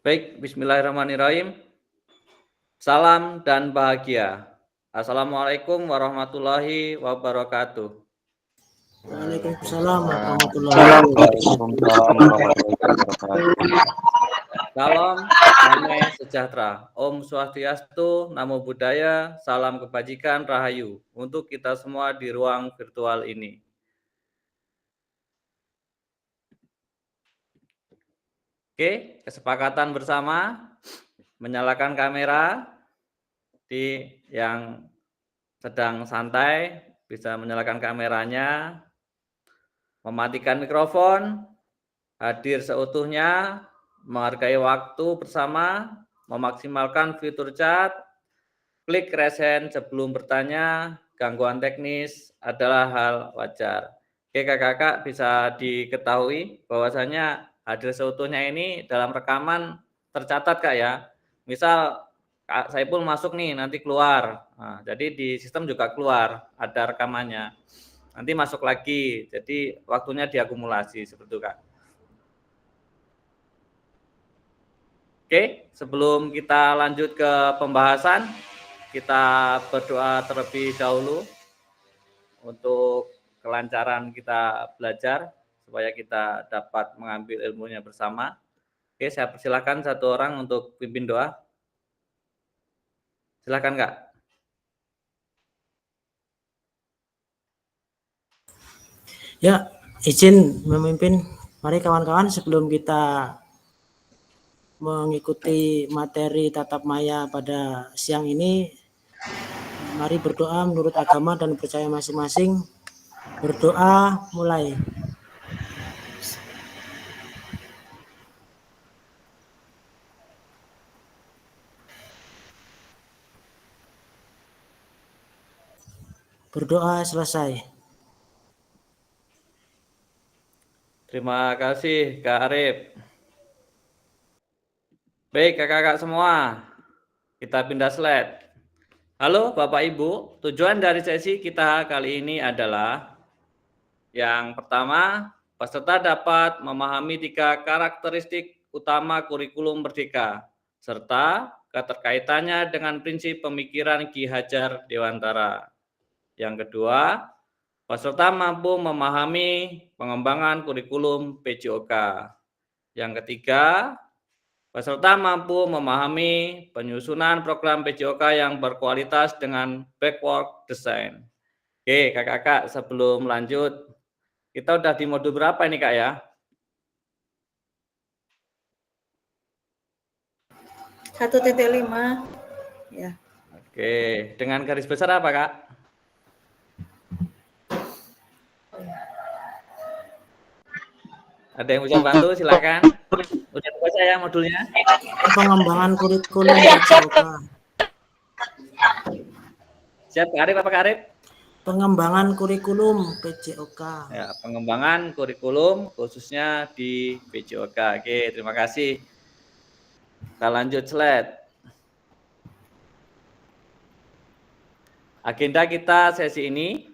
Baik, bismillahirrahmanirrahim. Salam dan bahagia. Assalamualaikum warahmatullahi wabarakatuh. Waalaikumsalam warahmatullahi wabarakatuh. Waalaikumsalam warahmatullahi wabarakatuh. Salam damai sejahtera. Om Swastiastu, Namo Buddhaya, salam kebajikan, rahayu untuk kita semua di ruang virtual ini. Oke, kesepakatan bersama menyalakan kamera di yang sedang santai bisa menyalakan kameranya, mematikan mikrofon, hadir seutuhnya, menghargai waktu bersama, memaksimalkan fitur chat, klik raise hand sebelum bertanya, gangguan teknis adalah hal wajar. Oke kakak-kakak, bisa diketahui bahwasanya hadir seutuhnya ini dalam rekaman tercatat kak ya. Misal Kak Saipul masuk nih, nanti keluar. Nah, jadi di sistem juga keluar, ada rekamannya. Nanti masuk lagi, jadi waktunya diakumulasi seperti itu kak. Oke, sebelum kita lanjut ke pembahasan, kita berdoa terlebih dahulu untuk kelancaran kita belajar, supaya kita dapat mengambil ilmunya bersama. Oke, saya persilakan satu orang untuk pimpin doa. Silakan Kak. Ya, izin memimpin. Mari kawan-kawan, sebelum kita mengikuti materi tatap maya pada siang ini, mari berdoa menurut agama dan percaya masing-masing. Berdoa mulai. Berdoa selesai. Terima kasih Kak Arif. Baik kakak-kakak semua, kita pindah slide. Halo Bapak Ibu, tujuan dari sesi kita kali ini adalah yang pertama, peserta dapat memahami 3 karakteristik utama kurikulum Merdeka, serta keterkaitannya dengan prinsip pemikiran Ki Hajar Dewantara. Yang kedua, peserta mampu memahami pengembangan kurikulum PJOK. Yang ketiga, peserta mampu memahami penyusunan program PJOK yang berkualitas dengan backward design. Oke, kakak-kakak, sebelum lanjut, kita udah di modul berapa ini Kak ya? 1.5 ya. Oke, dengan garis besar apa Kak? Ada yang bisa bantu silakan. Udah baca ya modulnya? Pengembangan kurikulum PJOK. Siap Kak Arif apa Kak Arif? Pengembangan kurikulum PJOK. Ya, pengembangan kurikulum khususnya di PJOK. Oke, terima kasih. Kita lanjut slide. Agenda kita sesi ini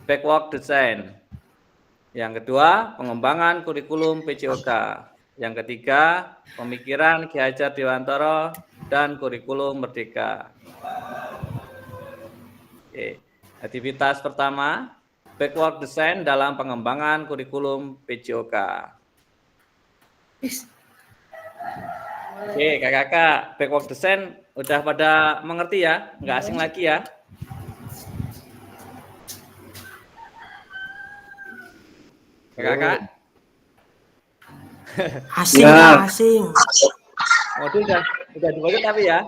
backward design. Yang kedua, pengembangan kurikulum PJOK. Yang ketiga, pemikiran Ki Hajar Dewantara dan kurikulum Merdeka. Oke. Aktivitas pertama, backward design dalam pengembangan kurikulum PJOK. Oke, kakak-kakak, backward design udah pada mengerti ya? Nggak asing lagi ya? Kakak-kakak? Asing ya. Asing. Modul udah dibagi tapi ya?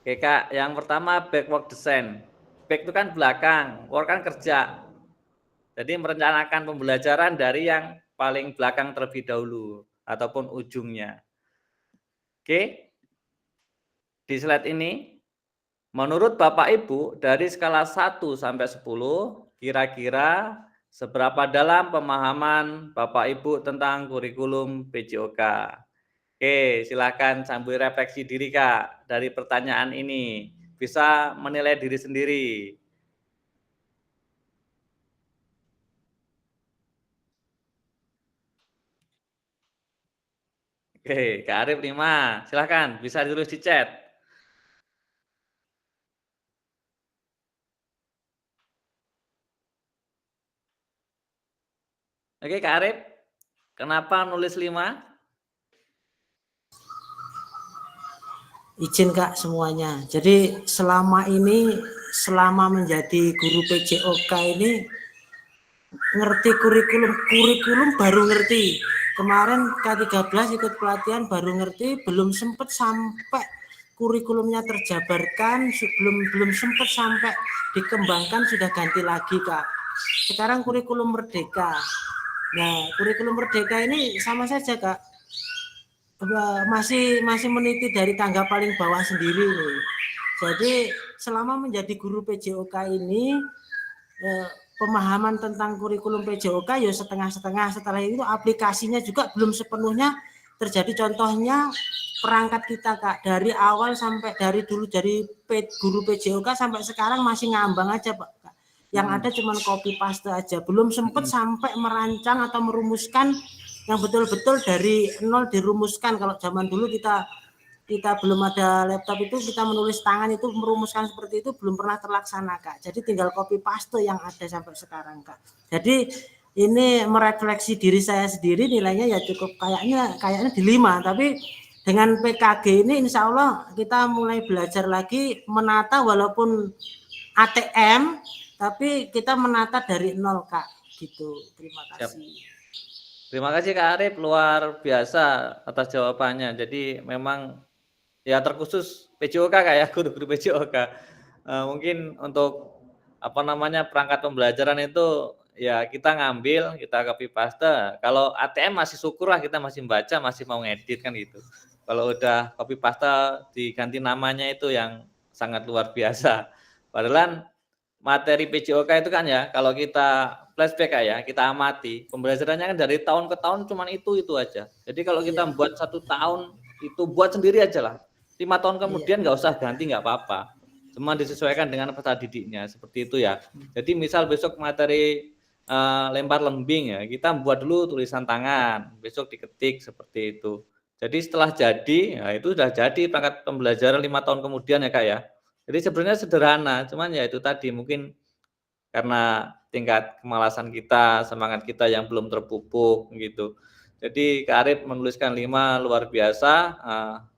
Oke Kak, yang pertama backward design. Back itu kan belakang, work kan kerja. Jadi merencanakan pembelajaran dari yang paling belakang terlebih dahulu ataupun ujungnya. Oke. Di slide ini, menurut Bapak Ibu dari skala 1 sampai 10, kira-kira seberapa dalam pemahaman Bapak Ibu tentang kurikulum PJOK? Oke, silakan sambil refleksi diri Kak dari pertanyaan ini. Bisa menilai diri sendiri. Oke, Kak Arif 5, silakan bisa ditulis di chat. Oke, Kak Arif, kenapa nulis 5? Izin Kak semuanya. Jadi selama ini, selama menjadi guru PJOK ini ngerti kurikulum baru ngerti. Kemarin K13 ikut pelatihan baru ngerti, belum sempet sampai kurikulumnya terjabarkan, belum sempet sampai dikembangkan sudah ganti lagi Kak. Sekarang kurikulum merdeka. Nah, kurikulum merdeka ini sama saja Kak. Masih meniti dari tangga paling bawah sendiri nih. Jadi selama menjadi guru PJOK ini pemahaman tentang kurikulum PJOK ya setengah-setengah. Setelah itu aplikasinya juga belum sepenuhnya terjadi. Contohnya perangkat kita Kak, dari awal sampai dari dulu jadi guru PJOK sampai sekarang masih ngambang aja Pak. Yang ada cuma copy paste aja, belum sempat sampai merancang atau merumuskan yang betul-betul dari nol dirumuskan. Kalau zaman dulu kita belum ada laptop itu, kita menulis tangan itu merumuskan seperti itu belum pernah terlaksana Kak. Jadi tinggal copy paste yang ada sampai sekarang Kak. Jadi ini merefleksi diri saya sendiri, nilainya ya cukup kayaknya di 5, tapi dengan PKG ini insya Allah kita mulai belajar lagi menata, walaupun ATM tapi kita menata dari nol Kak gitu. Terima kasih. Terima kasih Kak Arif, luar biasa atas jawabannya. Jadi memang ya terkhusus PJOK kayak guru-guru PJOK. Mungkin untuk perangkat pembelajaran itu ya kita ngambil, kita copy paste. Kalau ATM masih syukurlah kita masih baca, masih mau ngedit kan gitu. Kalau udah copy paste diganti namanya itu yang sangat luar biasa. Padahal materi PJOK itu kan ya, kalau kita flashback ya, kita amati, pembelajarannya kan dari tahun ke tahun cuman itu aja. Jadi kalau kita buat 1 tahun itu buat sendiri aja lah. 5 tahun kemudian nggak usah ganti, nggak apa-apa. Cuma disesuaikan dengan peserta didiknya, seperti itu ya. Jadi misal besok materi lempar lembing ya, kita buat dulu tulisan tangan, besok diketik seperti itu. Jadi setelah jadi, ya itu sudah jadi perangkat pembelajaran 5 tahun kemudian ya Kak ya. Jadi sebenarnya sederhana, cuman ya itu tadi mungkin karena tingkat kemalasan kita, semangat kita yang belum terpupuk gitu. Jadi Kak Arif menuliskan 5 luar biasa,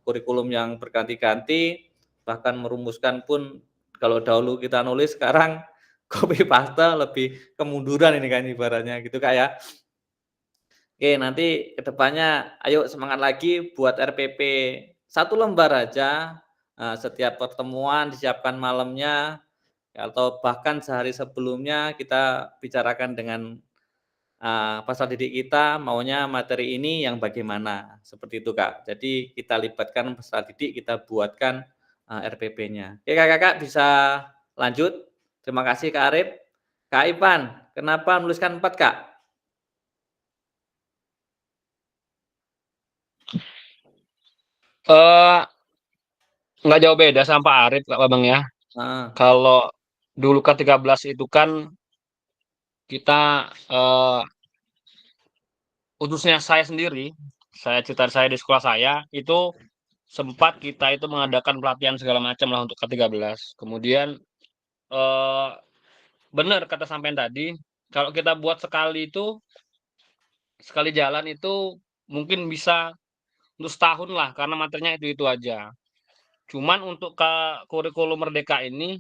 kurikulum yang berganti-ganti, bahkan merumuskan pun kalau dahulu kita nulis, sekarang copy paste lebih kemunduran ini kan ibaratnya gitu Kak ya. Oke, nanti ke depannya ayo semangat lagi buat RPP 1 lembar aja, setiap pertemuan disiapkan malamnya, atau bahkan sehari sebelumnya kita bicarakan dengan peserta didik kita maunya materi ini yang bagaimana, seperti itu Kak. Jadi kita libatkan peserta didik, kita buatkan RPP-nya. Oke Kakak-kakak bisa lanjut. Terima kasih Kak Arif. Kak Ipan, kenapa menuliskan 4 Kak? Nggak jauh beda sama Pak Arif, Kak Babang ya. Heeh. Kalau dulu K13 itu kan kita khususnya saya sendiri, saya di sekolah saya itu sempat kita itu mengadakan pelatihan segala macam lah untuk K13. Kemudian benar kata sampean tadi, kalau kita buat sekali jalan itu mungkin bisa untuk setahun lah karena materinya itu aja. Cuman untuk kurikulum merdeka ini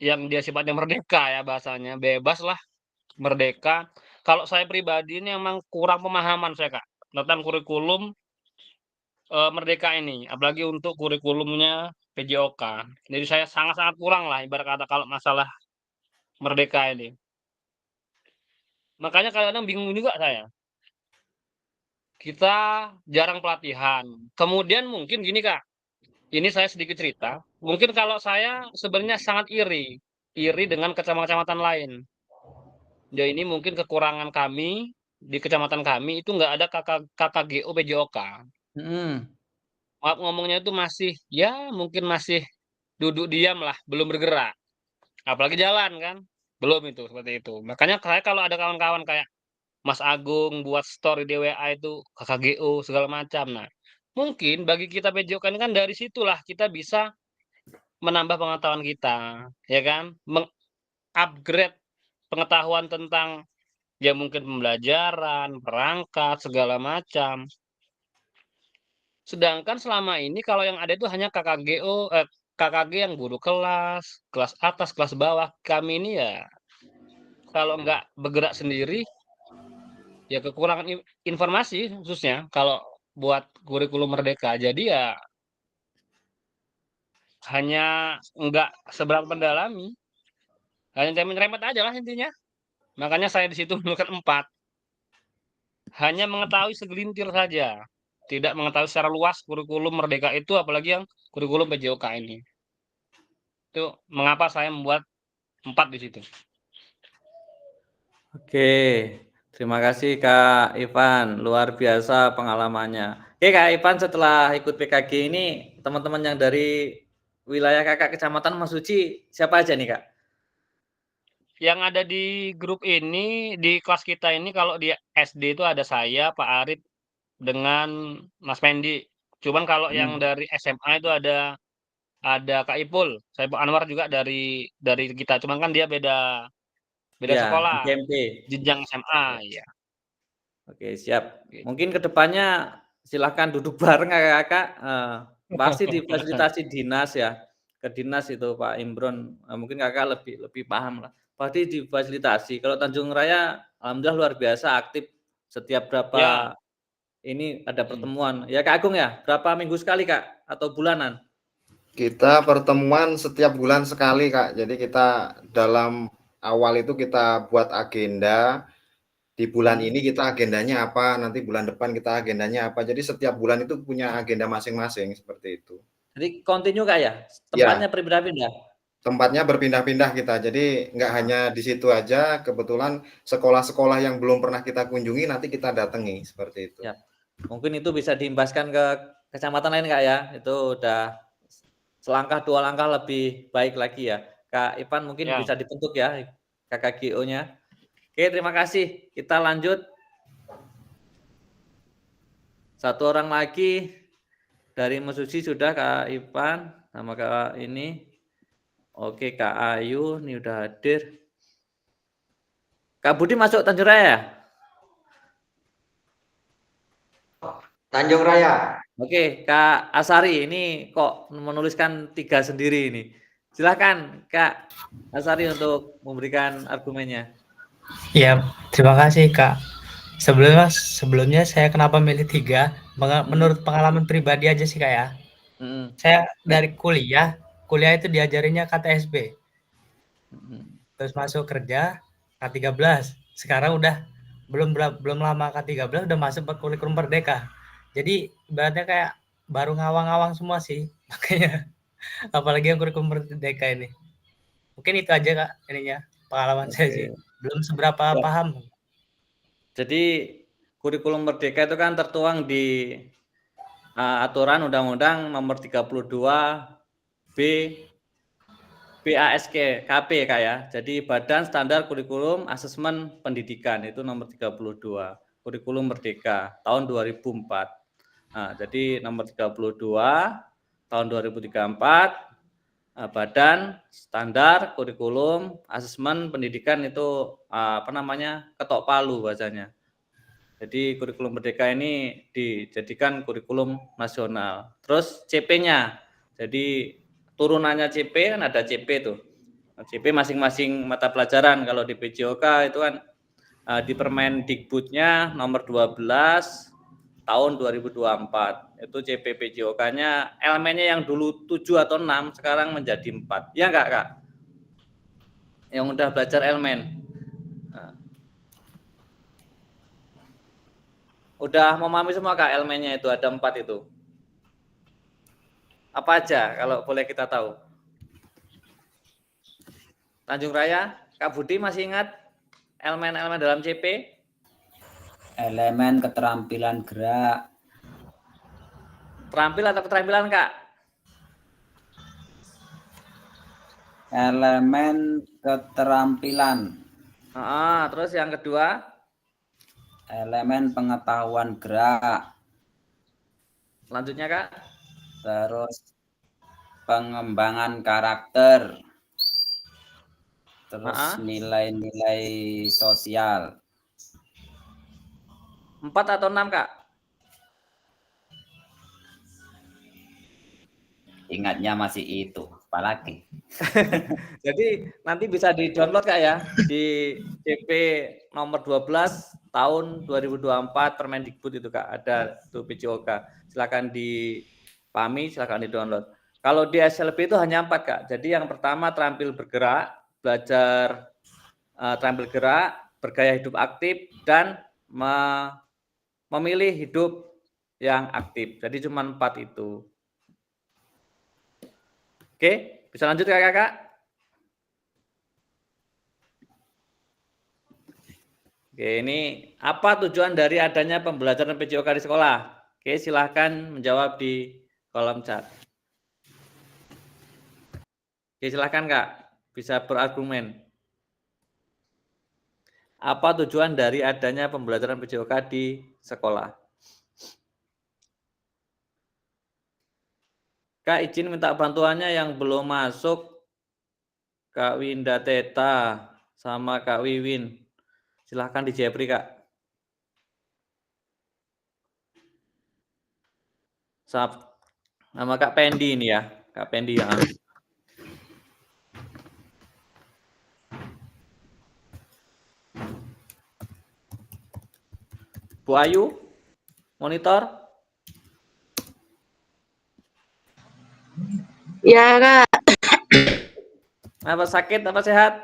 yang dia sifatnya merdeka ya bahasanya, bebas lah, merdeka. Kalau saya pribadi ini emang kurang pemahaman saya Kak tentang kurikulum merdeka ini, apalagi untuk kurikulumnya PJOK. Jadi saya sangat-sangat kurang lah ibarat kata kalau masalah merdeka ini. Makanya kadang-kadang bingung juga saya. Kita jarang pelatihan. Kemudian mungkin gini Kak, ini saya sedikit cerita. Mungkin kalau saya sebenarnya sangat iri dengan kecamatan lain. Ya ini mungkin kekurangan kami di kecamatan kami itu nggak ada KKGO PJOK. Mhm. Maaf ngomongnya itu masih ya mungkin masih duduk diam lah, belum bergerak. Apalagi jalan kan, belum itu seperti itu. Makanya saya kalau ada kawan-kawan kayak Mas Agung buat story di WA itu KKGO segala macam. Nah, mungkin bagi kita PJOK ini kan dari situlah kita bisa menambah pengetahuan kita, ya kan? Meng-upgrade pengetahuan tentang ya mungkin pembelajaran, perangkat, segala macam. Sedangkan selama ini kalau yang ada itu hanya KKG yang guru kelas, kelas atas, kelas bawah. Kami ini ya kalau nggak bergerak sendiri, ya kekurangan informasi khususnya kalau buat kurikulum merdeka. Jadi ya hanya nggak seberapa mendalami, hanya nyerempet aja lah intinya. Makanya saya di situ menemukan 4. Hanya mengetahui segelintir saja, tidak mengetahui secara luas kurikulum merdeka itu, apalagi yang kurikulum PJOK ini. Itu mengapa saya membuat 4 di situ. Oke, terima kasih Kak Ivan, luar biasa pengalamannya. Oke Kak Ivan, setelah ikut PKG ini, teman-teman yang dari wilayah Kakak Kecamatan Masuci, siapa aja nih Kak? Yang ada di grup ini, di kelas kita ini kalau di SD itu ada saya, Pak Arif, dengan Mas Pendi. Cuman kalau yang dari SMA itu ada Kak Ipul, Saiful Anwar juga dari kita. Cuman kan dia beda Ya, di sekolah, GMP. jenjang SMA, ya. Oke, siap. Gitu. Mungkin kedepannya silahkan duduk bareng Kakak-kakak, pasti difasilitasi dinas ya, ke dinas itu Pak Imron, mungkin Kakak lebih paham lah. Pasti difasilitasi. Kalau Tanjung Raya, alhamdulillah luar biasa aktif, setiap Ya, berapa ini ada pertemuan. Ya Kak Agung ya, berapa minggu sekali Kak? Atau bulanan? Kita pertemuan setiap bulan sekali, Kak. Jadi kita dalam awal itu kita buat agenda. Di bulan ini kita agendanya apa, nanti bulan depan kita agendanya apa. Jadi setiap bulan itu punya agenda masing-masing seperti itu. Jadi kontinu Kak ya? Ya, Tempatnya berpindah-pindah? tempatnya berpindah-pindah kita. Jadi nggak hanya di situ aja, kebetulan sekolah-sekolah yang belum pernah kita kunjungi nanti kita datangi seperti itu. Ya. Mungkin itu bisa diimbaskan ke kecamatan lain Kak ya. Itu udah selangkah 2 langkah lebih baik lagi ya. Kak Ivan mungkin ya. bisa dibentuk ya KKGO-nya. Oke, terima kasih. Kita lanjut. 1 orang lagi dari Mesuji sudah Kak Ivan sama Kak ini. Oke, Kak Ayu ini udah hadir. Kak Budi masuk Tanjung Raya ya? Tanjung Raya. Oke, Kak Asari ini kok menuliskan 3 sendiri ini. Silakan Kak Asari untuk memberikan argumennya. Ya, terima kasih Kak. Sebelumnya saya kenapa milih 3? Menurut pengalaman pribadi aja sih Kak ya. Saya dari kuliah itu diajarinnya KTSB. Terus masuk kerja K13. Sekarang udah belum lama K13 udah masuk ke kurikulum merdeka. Jadi ibaratnya kayak baru ngawang-ngawang semua sih. Makanya apalagi yang kurikulum merdeka ini. Mungkin itu aja Kak ininya pengalaman saya sih. Belum seberapa paham. Jadi kurikulum merdeka itu kan tertuang di aturan Undang-Undang Nomor 32 BASK KP Kak ya. Jadi Badan Standar Kurikulum Asesmen Pendidikan itu nomor 32 Kurikulum Merdeka tahun 2004. Nah, jadi nomor 32 tahun 2034 Badan Standar Kurikulum Asesmen Pendidikan itu ketok palu bahasanya. Jadi kurikulum merdeka ini dijadikan kurikulum nasional. Terus CP-nya. Jadi turunannya CP kan ada CP tuh. CP masing-masing mata pelajaran. Kalau di PJOK itu kan di Permendikbudnya nomor 12 tahun 2024. Itu CP PJOK-nya elemennya yang dulu 7 atau 6 sekarang menjadi 4. Ya enggak, Kak? Yang udah belajar elemen. Udah memahami semua Kak elemennya itu ada 4 itu. Apa aja kalau boleh kita tahu? Tanjung Raya, Kak Budi masih ingat elemen-elemen dalam CP? Elemen keterampilan gerak. Terampil atau keterampilan Kak? Elemen keterampilan. Terus yang kedua? elemen pengetahuan gerak, Selanjutnya Kak. terus pengembangan karakter, terus nilai-nilai sosial. 4 atau 6 Kak? Ingatnya masih itu, apalagi. Jadi nanti bisa di-download Kak ya di CP nomor 12 tahun 2024 Permendikbud itu Kak, ada tuh PJOK. Silakan dipahami, silakan di-download. Kalau di SLB itu hanya 4 Kak. Jadi yang pertama terampil bergerak, belajar terampil gerak, bergaya hidup aktif dan memilih hidup yang aktif. Jadi cuma 4 itu. Oke, bisa lanjut Kakak? Oke, ini apa tujuan dari adanya pembelajaran PJOK di sekolah? Oke, silahkan menjawab di kolom chat. Oke, silahkan Kak, bisa berargumen. Apa tujuan dari adanya pembelajaran PJOK di sekolah? Kak, izin minta bantuannya yang belum masuk, Kak Winda Teta sama Kak Wiwin. Silahkan di Jepri Kak. Nama Kak Pendi ini ya, Kak Pendi ya. Bu Ayu, monitor. Ya Kak, Apa sakit, apa sehat?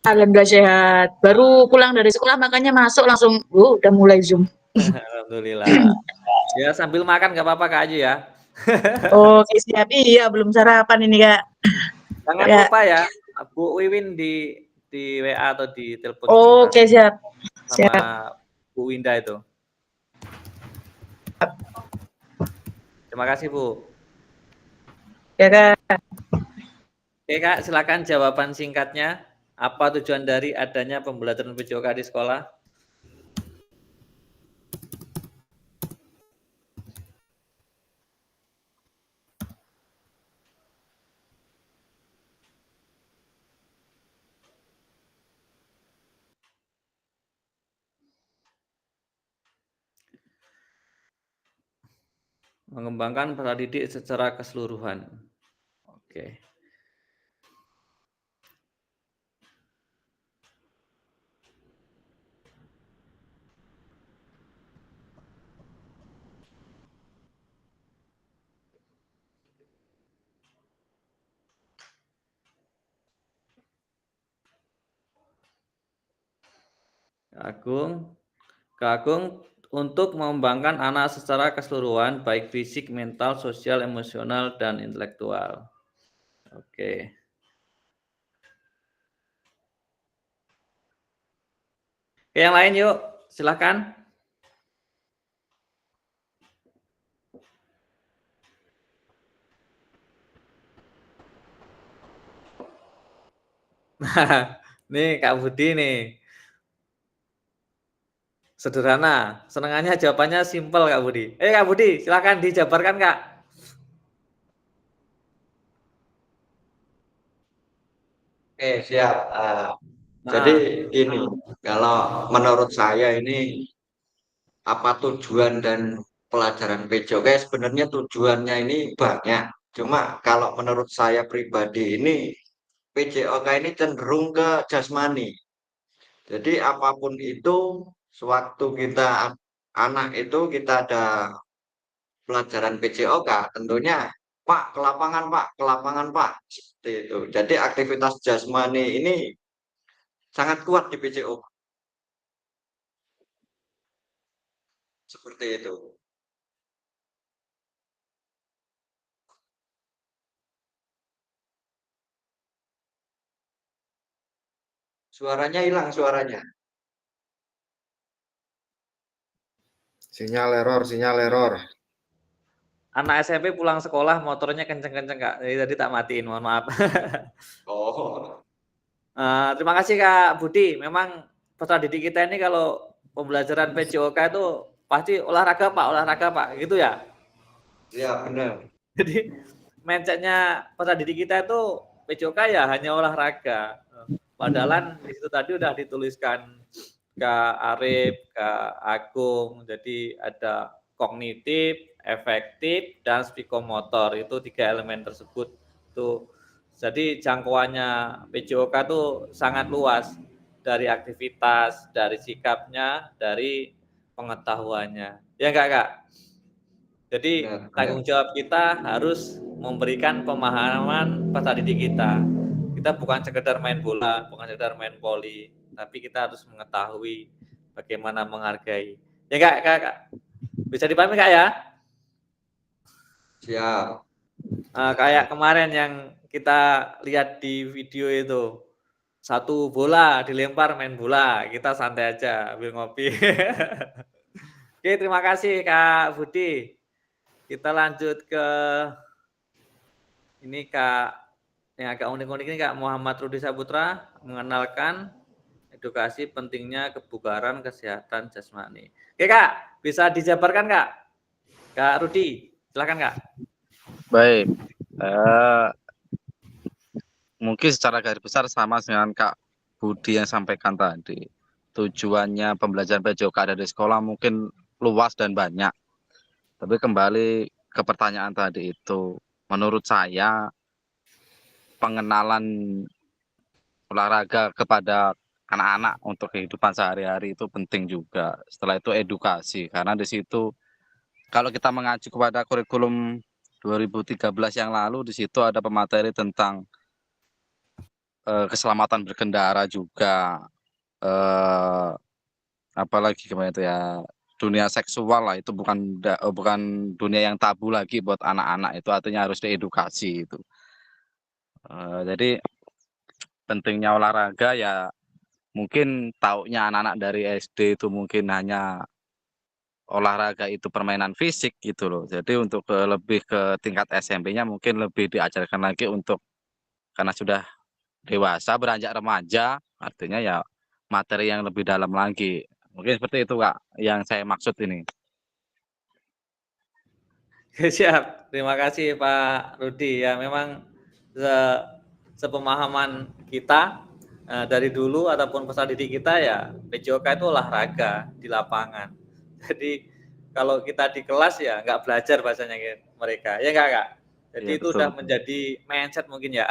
alhamdulillah sehat. Baru pulang dari sekolah makanya masuk langsung, udah mulai Zoom. Alhamdulillah. Ya sambil makan nggak apa-apa Kak Ayu ya. Oke siap, iya belum sarapan ini Kak. Jangan Ya. lupa ya, Bu Wiwin di WA atau di telepon Oke siap. sama Siap. Bu Winda itu. Terima kasih Bu. Ya Kak. Oke Kak, silakan jawaban singkatnya. Apa tujuan dari adanya pembelajaran PJOK di sekolah? Mengembangkan peserta didik secara keseluruhan. Oke. Kak Agung, untuk mengembangkan anak secara keseluruhan, baik fisik, mental, sosial, emosional, dan intelektual. Oke. Oke, yang lain yuk, silakan. Nah, nih Kak Budi nih. Sederhana, senangannya jawabannya simpel Kak Budi. Kak Budi, silakan dijabarkan Kak. Oke, siap. Jadi gini, kalau menurut saya ini apa tujuan dan pelajaran PJOK sebenarnya tujuannya ini banyak. Cuma kalau menurut saya pribadi ini PJOK ini cenderung ke jasmani. Jadi apapun itu, sewaktu kita anak itu kita ada pelajaran PJOK, tentunya Pak ke lapangan Pak, ke lapangan Pak, seperti itu. Jadi aktivitas jasmani ini sangat kuat di PJOK. Seperti itu. Suaranya hilang suaranya. Sinyal error. Anak SMP pulang sekolah motornya kenceng-kenceng Kak. Jadi tadi tak matiin, mohon maaf. Oh. Terima kasih Kak Budi. Memang peserta didik kita ini kalau pembelajaran PJOK itu pasti olahraga Pak, gitu ya? Iya, benar. Jadi mindset-nya peserta didik kita itu PJOK ya hanya olahraga. Padahal di situ tadi udah dituliskan Kak Arif, Kak Agung, jadi ada kognitif, efektif, dan psikomotor, itu 3 elemen tersebut. Tuh. Jadi jangkauannya PJOK itu sangat luas, dari aktivitas, dari sikapnya, dari pengetahuannya. Ya enggak, Kak? Jadi tanggung jawab kita harus memberikan pemahaman peserta didik kita. Kita bukan sekedar main bola, bukan sekedar main voli, tapi kita harus mengetahui bagaimana menghargai. Ya Kak? Bisa dipahami Kak ya? Siap. Kayak kemarin yang kita lihat di video itu, satu bola dilempar main bola, kita santai aja ambil ngopi. Oke, terima kasih Kak Budi. Kita lanjut ke ini Kak yang agak unik-unik ini Kak Muhammad Rudi Saputra, mengenalkan edukasi pentingnya kebugaran kesehatan jasmani. Oke Kak, bisa dijabarkan Kak? Kak Rudi, silakan Kak. Baik, mungkin secara garis besar sama dengan Kak Budi yang sampaikan tadi. Tujuannya pembelajaran PJOK dari sekolah mungkin luas dan banyak. Tapi kembali ke pertanyaan tadi itu, menurut saya pengenalan olahraga kepada anak-anak untuk kehidupan sehari-hari itu penting juga. Setelah itu edukasi, karena di situ kalau kita mengacu kepada kurikulum 2013 yang lalu, di situ ada pemateri tentang keselamatan berkendara juga, apalagi gimana itu ya, dunia seksual lah, itu bukan dunia yang tabu lagi buat anak-anak, itu artinya harus diedukasi itu. Jadi pentingnya olahraga ya mungkin taunya anak-anak dari SD itu mungkin hanya olahraga itu permainan fisik gitu loh. Jadi untuk lebih ke tingkat SMP-nya mungkin lebih diajarkan lagi untuk karena sudah dewasa beranjak remaja, artinya ya materi yang lebih dalam lagi. Mungkin seperti itu Kak yang saya maksud ini. Siap, terima kasih Pak Rudi. Ya memang sepemahaman kita dari dulu ataupun peserta didik kita ya PJOK itu olahraga di lapangan. Jadi kalau kita di kelas ya nggak belajar bahasanya mereka, ya nggak Kak? Jadi Ya, itu udah menjadi mindset mungkin ya.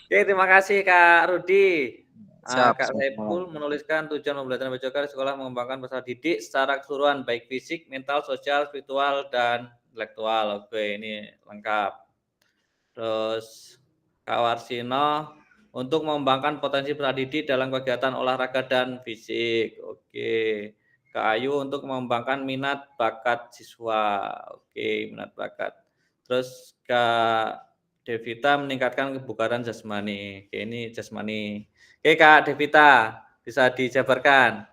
Oke, terima kasih Kak Rudi. Kak Saiful menuliskan tujuan pembelajaran PJOK di sekolah mengembangkan peserta didik secara keseluruhan baik fisik, mental, sosial, spiritual, dan intelektual. Oke, ini lengkap. Terus Kak Warsino untuk mengembangkan potensi peserta didik dalam kegiatan olahraga dan fisik. Oke. Kak Ayu untuk mengembangkan minat bakat siswa. Oke, minat bakat. Terus Kak Devita meningkatkan kebugaran jasmani. Oke, ini jasmani. Oke, Kak Devita, bisa dijabarkan?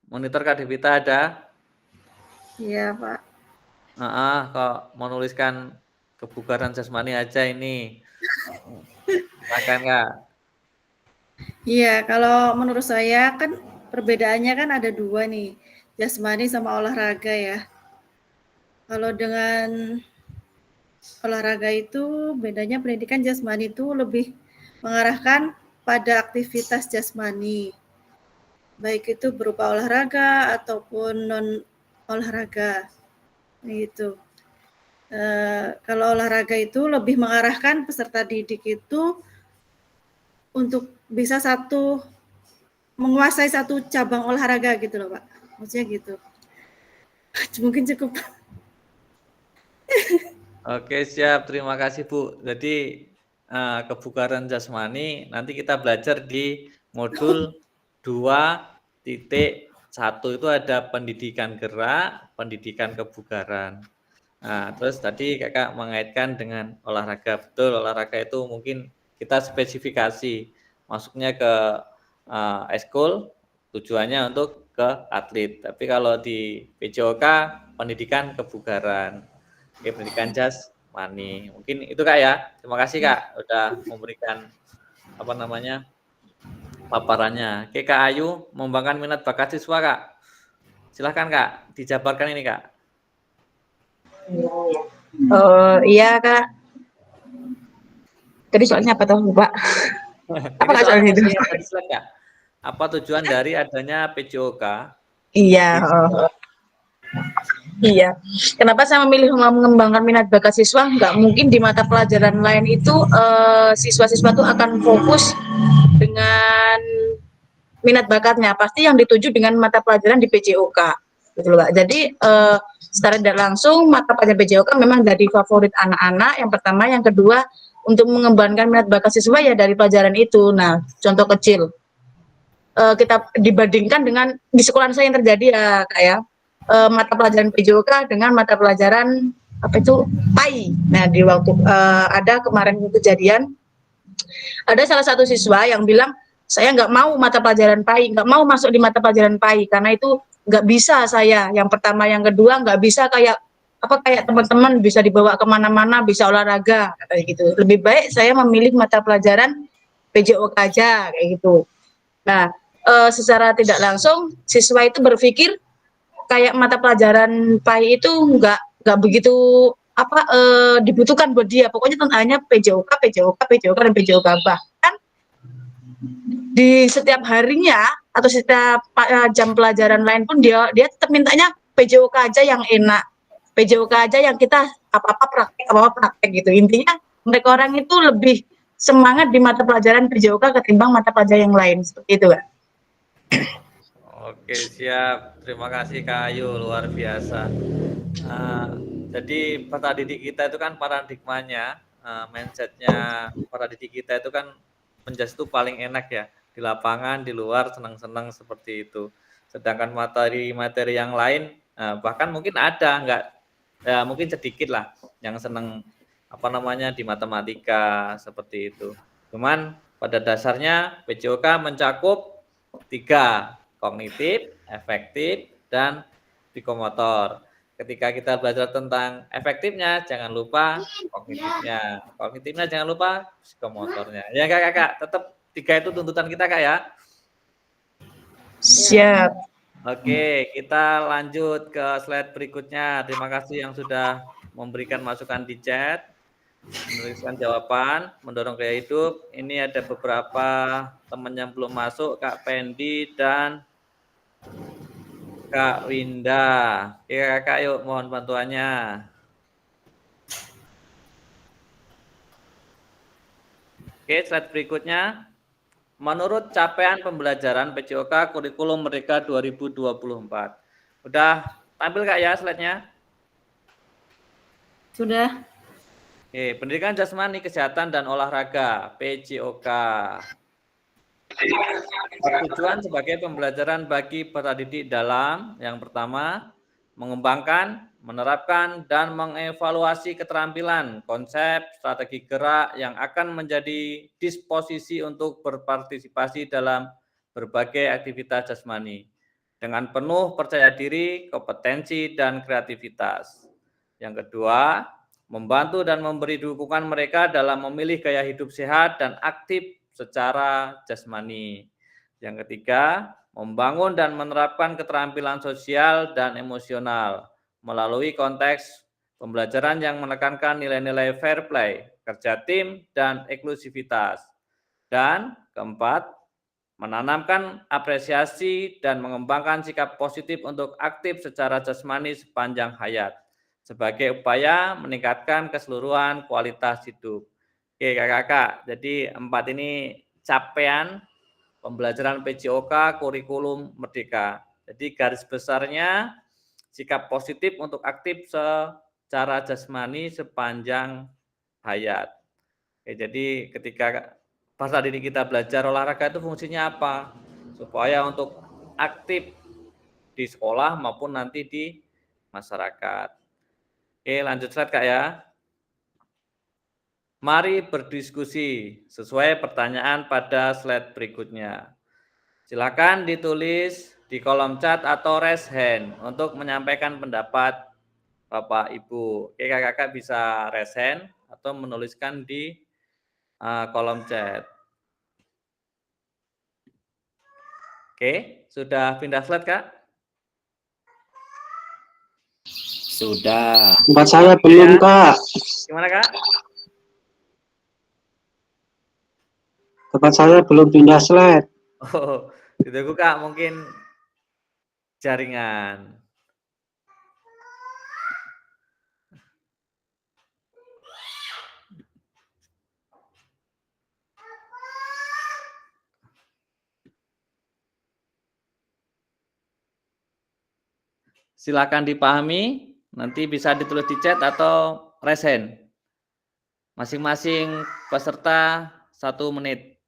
Monitor Kak Devita ada? Iya, Pak. Kok menuliskan kebugaran jasmani aja ini. Silakan Kak. Iya, kalau menurut saya kan perbedaannya kan ada 2 nih, jasmani sama olahraga ya. Kalau dengan olahraga itu bedanya pendidikan jasmani itu lebih mengarahkan pada aktivitas jasmani. Baik itu berupa olahraga ataupun non olahraga. Gitu. Kalau olahraga itu lebih mengarahkan peserta didik itu untuk bisa menguasai satu cabang olahraga gitu loh Pak. Maksudnya gitu. Mungkin cukup. Oke, siap. Terima kasih, Bu. Jadi kebugaran jasmani nanti kita belajar di modul 2.1 itu ada pendidikan gerak, pendidikan kebugaran. Nah, terus tadi Kakak mengaitkan dengan olahraga. Betul, olahraga itu mungkin kita spesifikasi masuknya ke eskul, tujuannya untuk ke atlet. Tapi kalau di PJOK pendidikan kebugaran. Oke, pendidikan jasmani. jasmani. Mungkin itu Kak ya. Terima kasih Kak udah memberikan apa namanya paparannya. Oke Kak Ayu, mengembangkan minat bakat siswa Kak. Silahkan Kak, dijabarkan ini Kak. Iya Kak. Tadi soalnya apa tahu Pak? Apa Kak soalnya itu? Apa tujuan dari adanya PJOK? Iya. Iya. Kenapa saya memilih mengembangkan minat bakat siswa? Nggak mungkin di mata pelajaran lain itu siswa-siswa itu akan fokus dengan minat bakatnya. Pasti yang dituju dengan mata pelajaran di PJOK. Gitu loh, Pak. Jadi secara tidak langsung mata pelajaran PJOK memang dari favorit anak-anak. Yang pertama, yang kedua untuk mengembangkan minat bakat siswa ya dari pelajaran itu. Nah, contoh kecil kita dibandingkan dengan di sekolah saya yang terjadi ya Kak ya, mata pelajaran PJOK dengan mata pelajaran apa itu PAI. Nah, di waktu ada kemarin kejadian, ada salah satu siswa yang bilang saya nggak mau mata pelajaran PAI, nggak mau masuk di mata pelajaran PAI karena itu nggak bisa saya. Yang pertama, yang kedua nggak bisa kayak teman-teman bisa dibawa kemana-mana, bisa olahraga kayak gitu. Lebih baik saya memilih mata pelajaran PJOK aja kayak gitu. Nah, secara tidak langsung siswa itu berpikir kayak mata pelajaran PAI itu nggak begitu dibutuhkan buat dia. Pokoknya hanya PJOK dan PJOK. Bahkan di setiap harinya atau setiap jam pelajaran lain pun dia tetap mintanya PJOK aja yang enak. PJOK aja yang kita apa-apa praktek gitu. Intinya mereka orang itu lebih semangat di mata pelajaran PJOK ketimbang mata pelajaran yang lain. Seperti itu, Kak. Oke, siap. Terima kasih Kak Ayu, luar biasa. Jadi peserta didik kita itu kan paradigmanya, mindsetnya para didik kita itu kan menjas itu paling enak ya. Di lapangan, di luar, senang-senang seperti itu. Sedangkan materi-materi yang lain, bahkan mungkin ada, ya mungkin sedikit lah yang senang di matematika seperti itu. Cuman pada dasarnya PJOK mencakup 3, kognitif, efektif, dan psikomotor. Ketika kita belajar tentang efektifnya, jangan lupa kognitifnya. Kognitifnya jangan lupa psikomotornya. Ya Kak, tetap 3 itu tuntutan kita Kak ya. Siap. Oke, kita lanjut ke slide berikutnya. Terima kasih yang sudah memberikan masukan di chat, menuliskan jawaban, mendorong gaya hidup. Ini ada beberapa teman yang belum masuk, Kak Pendi dan Kak Winda. Oke Kakak, yuk mohon bantuannya. Oke, slide berikutnya. Menurut capaian pembelajaran PJOK Kurikulum Merdeka 2024. Udah tampil Kak ya slide-nya? Sudah. Oke, pendidikan jasmani, kesehatan, dan olahraga, PJOK. Tujuan sebagai pembelajaran bagi peserta didik dalam, yang pertama, mengembangkan, menerapkan, dan mengevaluasi keterampilan, konsep, strategi gerak yang akan menjadi disposisi untuk berpartisipasi dalam berbagai aktivitas jasmani, dengan penuh percaya diri, kompetensi, dan kreativitas. Yang kedua, membantu dan memberi dukungan mereka dalam memilih gaya hidup sehat dan aktif secara jasmani. Yang ketiga, membangun dan menerapkan keterampilan sosial dan emosional melalui konteks pembelajaran yang menekankan nilai-nilai fair play, kerja tim, dan inklusivitas. Dan keempat, menanamkan apresiasi dan mengembangkan sikap positif untuk aktif secara jasmani sepanjang hayat sebagai upaya meningkatkan keseluruhan kualitas hidup. Oke Kakak, jadi 4 ini capaian pembelajaran PJOK Kurikulum Merdeka. Jadi garis besarnya sikap positif untuk aktif secara jasmani sepanjang hayat. Oke, jadi ketika peserta didik kita belajar olahraga itu fungsinya apa? Supaya untuk aktif di sekolah maupun nanti di masyarakat. Oke, lanjut slide Kak ya. Mari berdiskusi sesuai pertanyaan pada slide berikutnya. Silakan ditulis di kolom chat atau raise hand untuk menyampaikan pendapat Bapak Ibu. Oke, kakak-kakak bisa resen atau menuliskan di kolom chat. Oke, sudah pindah slide, Kak? Sudah. Tempat saya belum, Kak. Gimana, Kak? Tempat saya belum pindah slide. Oh, ditunggu, Kak, mungkin jaringan. Silakan dipahami, nanti bisa ditulis di chat atau resen. Masing-masing peserta 1 menit.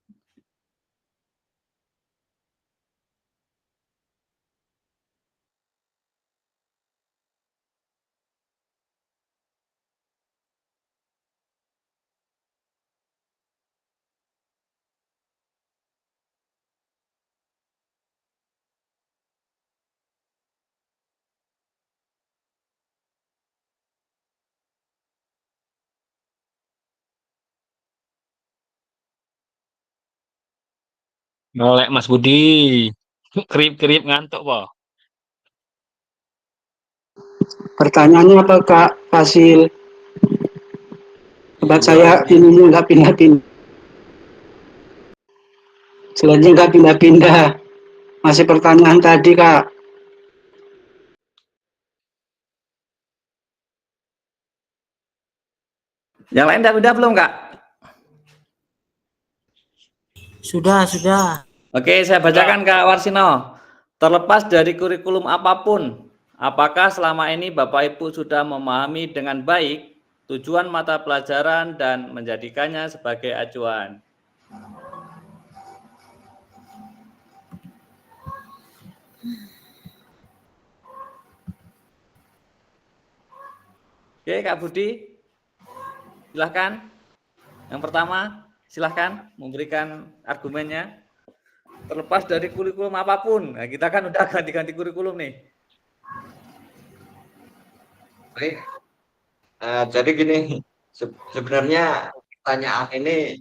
Melek Mas Budi. Kerip-kerip ngantuk, po. Pertanyaannya apa, Kak Fasil? Tempat saya ininya nggak pindah-pindah. Slide-nya nggak pindah-pindah. Masih pertanyaan tadi, Kak. Yang lain udah belum, Kak? Sudah. Oke, saya bacakan, Kak Warsino. Terlepas dari kurikulum apapun, apakah selama ini Bapak Ibu sudah memahami dengan baik tujuan mata pelajaran dan menjadikannya sebagai acuan? Oke, Kak Budi, silahkan. Yang pertama, silahkan memberikan argumennya. Terlepas dari kurikulum apapun, nah, kita kan udah ganti-ganti kurikulum nih. Baik. Jadi gini, sebenarnya pertanyaan ini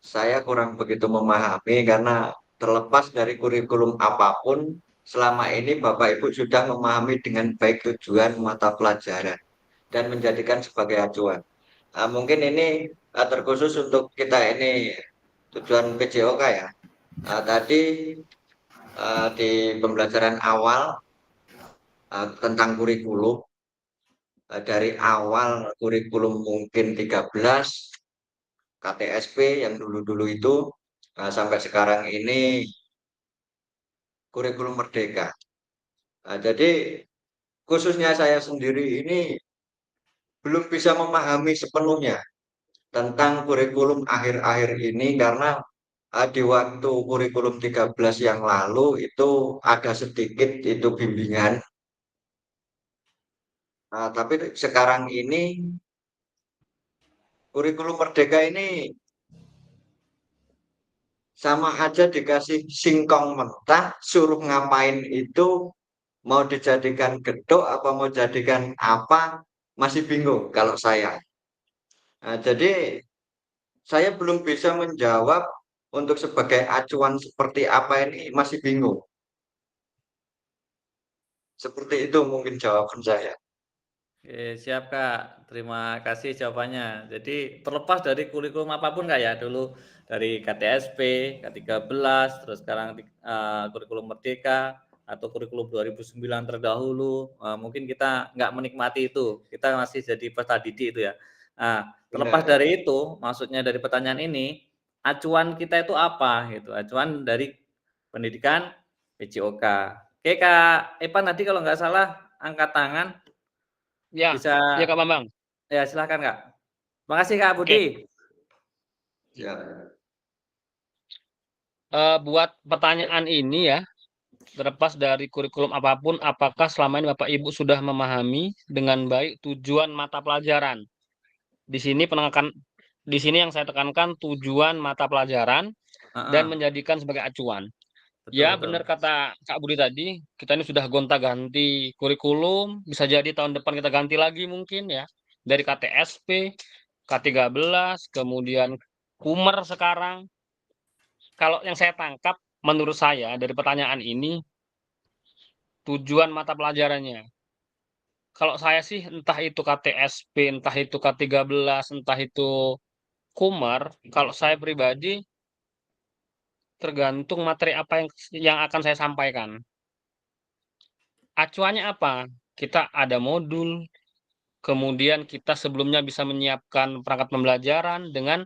saya kurang begitu memahami karena terlepas dari kurikulum apapun, selama ini Bapak Ibu sudah memahami dengan baik tujuan mata pelajaran dan menjadikan sebagai acuan. Mungkin ini terkhusus untuk kita ini tujuan PJOK ya. Tadi di pembelajaran awal tentang kurikulum, dari awal kurikulum mungkin 13 KTSP yang dulu-dulu itu sampai sekarang ini kurikulum merdeka. Jadi khususnya saya sendiri ini belum bisa memahami sepenuhnya tentang kurikulum akhir-akhir ini karena di waktu kurikulum 13 yang lalu itu ada sedikit itu bimbingan. Tapi sekarang ini kurikulum merdeka ini sama aja dikasih singkong mentah, suruh ngapain itu, mau dijadikan gedok apa mau jadikan apa, masih bingung kalau saya. Jadi saya belum bisa menjawab untuk sebagai acuan seperti apa ini, masih bingung. Seperti itu mungkin jawaban saya. Oke, siap, Kak. Terima kasih jawabannya. Jadi terlepas dari kurikulum apapun, Kak, ya, dulu dari KTSP, K13, terus sekarang kurikulum Merdeka atau kurikulum 2009 terdahulu, mungkin kita nggak menikmati itu. Kita masih jadi peserta didik itu ya. Nah, terlepas Benar. dari itu, maksudnya dari pertanyaan ini, acuan kita itu apa gitu? Acuan dari pendidikan PJOK. Oke, Kak Epan tadi kalau nggak salah angkat tangan. Ya, Bisa, ya Kak Bambang. ya silahkan, Kak. Makasih, Kak Budi. Ya. Buat pertanyaan ini ya, terlepas dari kurikulum apapun, apakah selama ini Bapak Ibu sudah memahami dengan baik tujuan mata pelajaran? Di sini yang saya tekankan tujuan mata pelajaran dan menjadikan sebagai acuan. Ya, betul. benar kata Kak Budi tadi, kita ini sudah gonta-ganti kurikulum, bisa jadi tahun depan kita ganti lagi mungkin ya. Dari KTSP, K13, kemudian Kumer sekarang. Kalau yang saya tangkap, menurut saya dari pertanyaan ini, tujuan mata pelajarannya. Kalau saya sih entah itu KTSP, entah itu K13, entah itu Kumer, kalau saya pribadi tergantung materi apa yang akan saya sampaikan. Acuannya apa? Kita ada modul, kemudian kita sebelumnya bisa menyiapkan perangkat pembelajaran dengan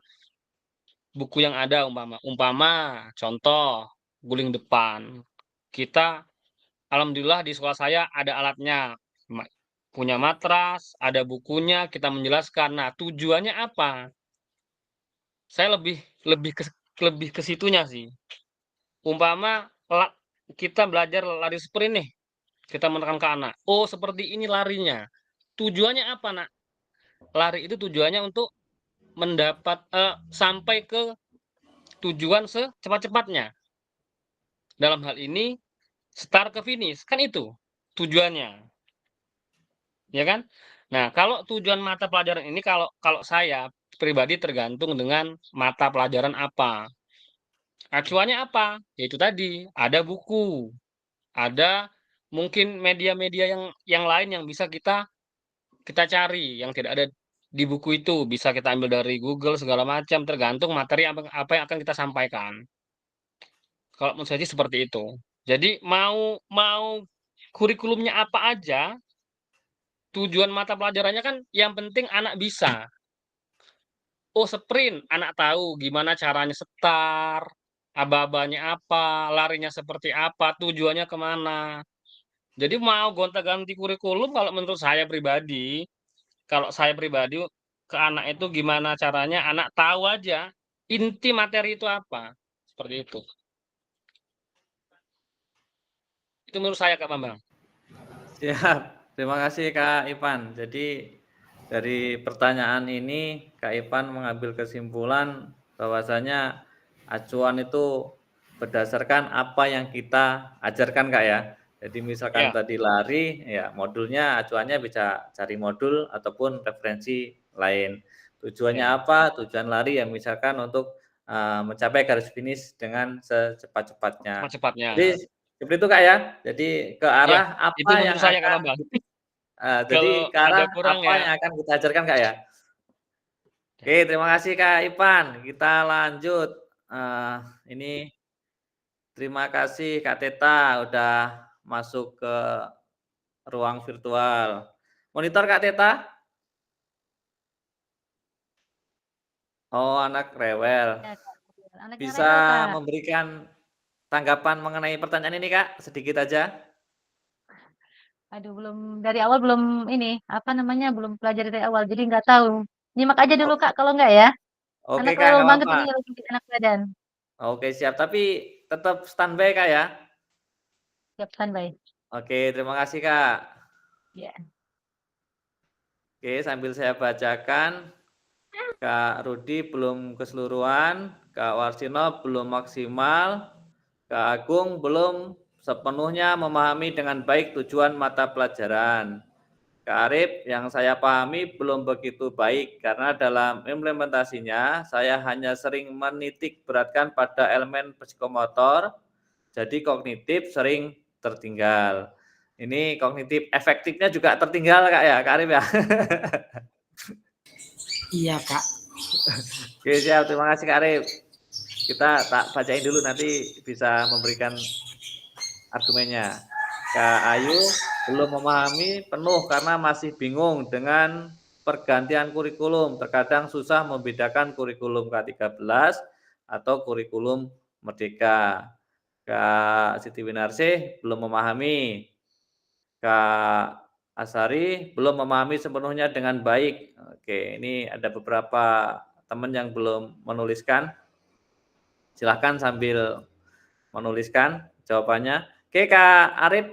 buku yang ada umpama contoh guling depan. Kita alhamdulillah di sekolah saya ada alatnya. Punya matras, ada bukunya, kita menjelaskan. Nah, tujuannya apa? Saya lebih ke situnya sih. Umpama kita belajar lari sprint nih. Kita menekan ke anak. Oh, seperti ini larinya. Tujuannya apa, Nak? Lari itu tujuannya untuk mendapat sampai ke tujuan secepat-cepatnya. Dalam hal ini start ke finish, kan itu tujuannya. Ya kan? Nah, kalau tujuan mata pelajaran ini kalau saya pribadi tergantung dengan mata pelajaran apa. Acuannya apa? Yaitu tadi, ada buku. Ada mungkin media-media yang lain yang bisa kita cari yang tidak ada di buku itu, bisa kita ambil dari Google segala macam, tergantung materi apa yang akan kita sampaikan. Kalau menurut saya sih seperti itu. Jadi mau kurikulumnya apa aja, tujuan mata pelajarannya kan yang penting anak bisa. Oh, sprint, anak tahu gimana caranya start, aba-abanya apa, larinya seperti apa, tujuannya kemana. Jadi mau gonta-ganti kurikulum kalau menurut saya pribadi, ke anak itu gimana caranya anak tahu aja inti materi itu apa. Seperti itu. Itu menurut saya Kak Bambang. Siap. Terima kasih Kak Ipan. Jadi dari pertanyaan ini Kak Ipan mengambil kesimpulan bahwasanya acuan itu berdasarkan apa yang kita ajarkan Kak ya. Jadi misalkan tadi lari, ya modulnya acuannya bisa cari modul ataupun referensi lain. Tujuannya apa? Tujuan lari yang misalkan untuk mencapai garis finish dengan secepat-cepatnya. Jadi seperti itu Kak ya. Jadi ke arah apa yang saya, akan jadi ke arah apa yang akan kita ajarkan Kak ya. Oke, terima kasih Kak Ipan. Kita lanjut. Ini terima kasih Kak Teta udah masuk ke ruang virtual. Monitor Kak Teta? Oh, anak rewel. Bisa memberikan tanggapan mengenai pertanyaan ini Kak? Sedikit aja. Aduh, dari awal belum belum pelajari dari awal, jadi nggak tahu. Nyimak aja dulu Kak, kalau nggak ya. Oke Anak Kak, rewel nggak banget apa-apa. ini lagi enak badan. Oke, siap. Tapi tetap standby Kak ya. Siap standby. Oke, terima kasih Kak. Ya. Oke, sambil saya bacakan. Kak Rudi belum keseluruhan, Kak Warsino belum maksimal, Kak Agung belum sepenuhnya memahami dengan baik tujuan mata pelajaran. Kak Arif, yang saya pahami belum begitu baik karena dalam implementasinya saya hanya sering menitik beratkan pada elemen psikomotor, jadi kognitif sering tertinggal. Ini kognitif efektifnya juga tertinggal Kak ya, Kak Arif ya. Iya Kak. Oke siap, terima kasih Kak Arif. Kita tak bacain dulu nanti bisa memberikan argumennya. Kak Ayu belum memahami penuh karena masih bingung dengan pergantian kurikulum. Terkadang susah membedakan kurikulum K13 atau kurikulum Merdeka. Kak Siti Winarsih belum memahami. Kak Asari belum memahami sepenuhnya dengan baik. Oke, ini ada beberapa teman yang belum menuliskan. Silahkan sambil menuliskan jawabannya. Oke, Kak Arif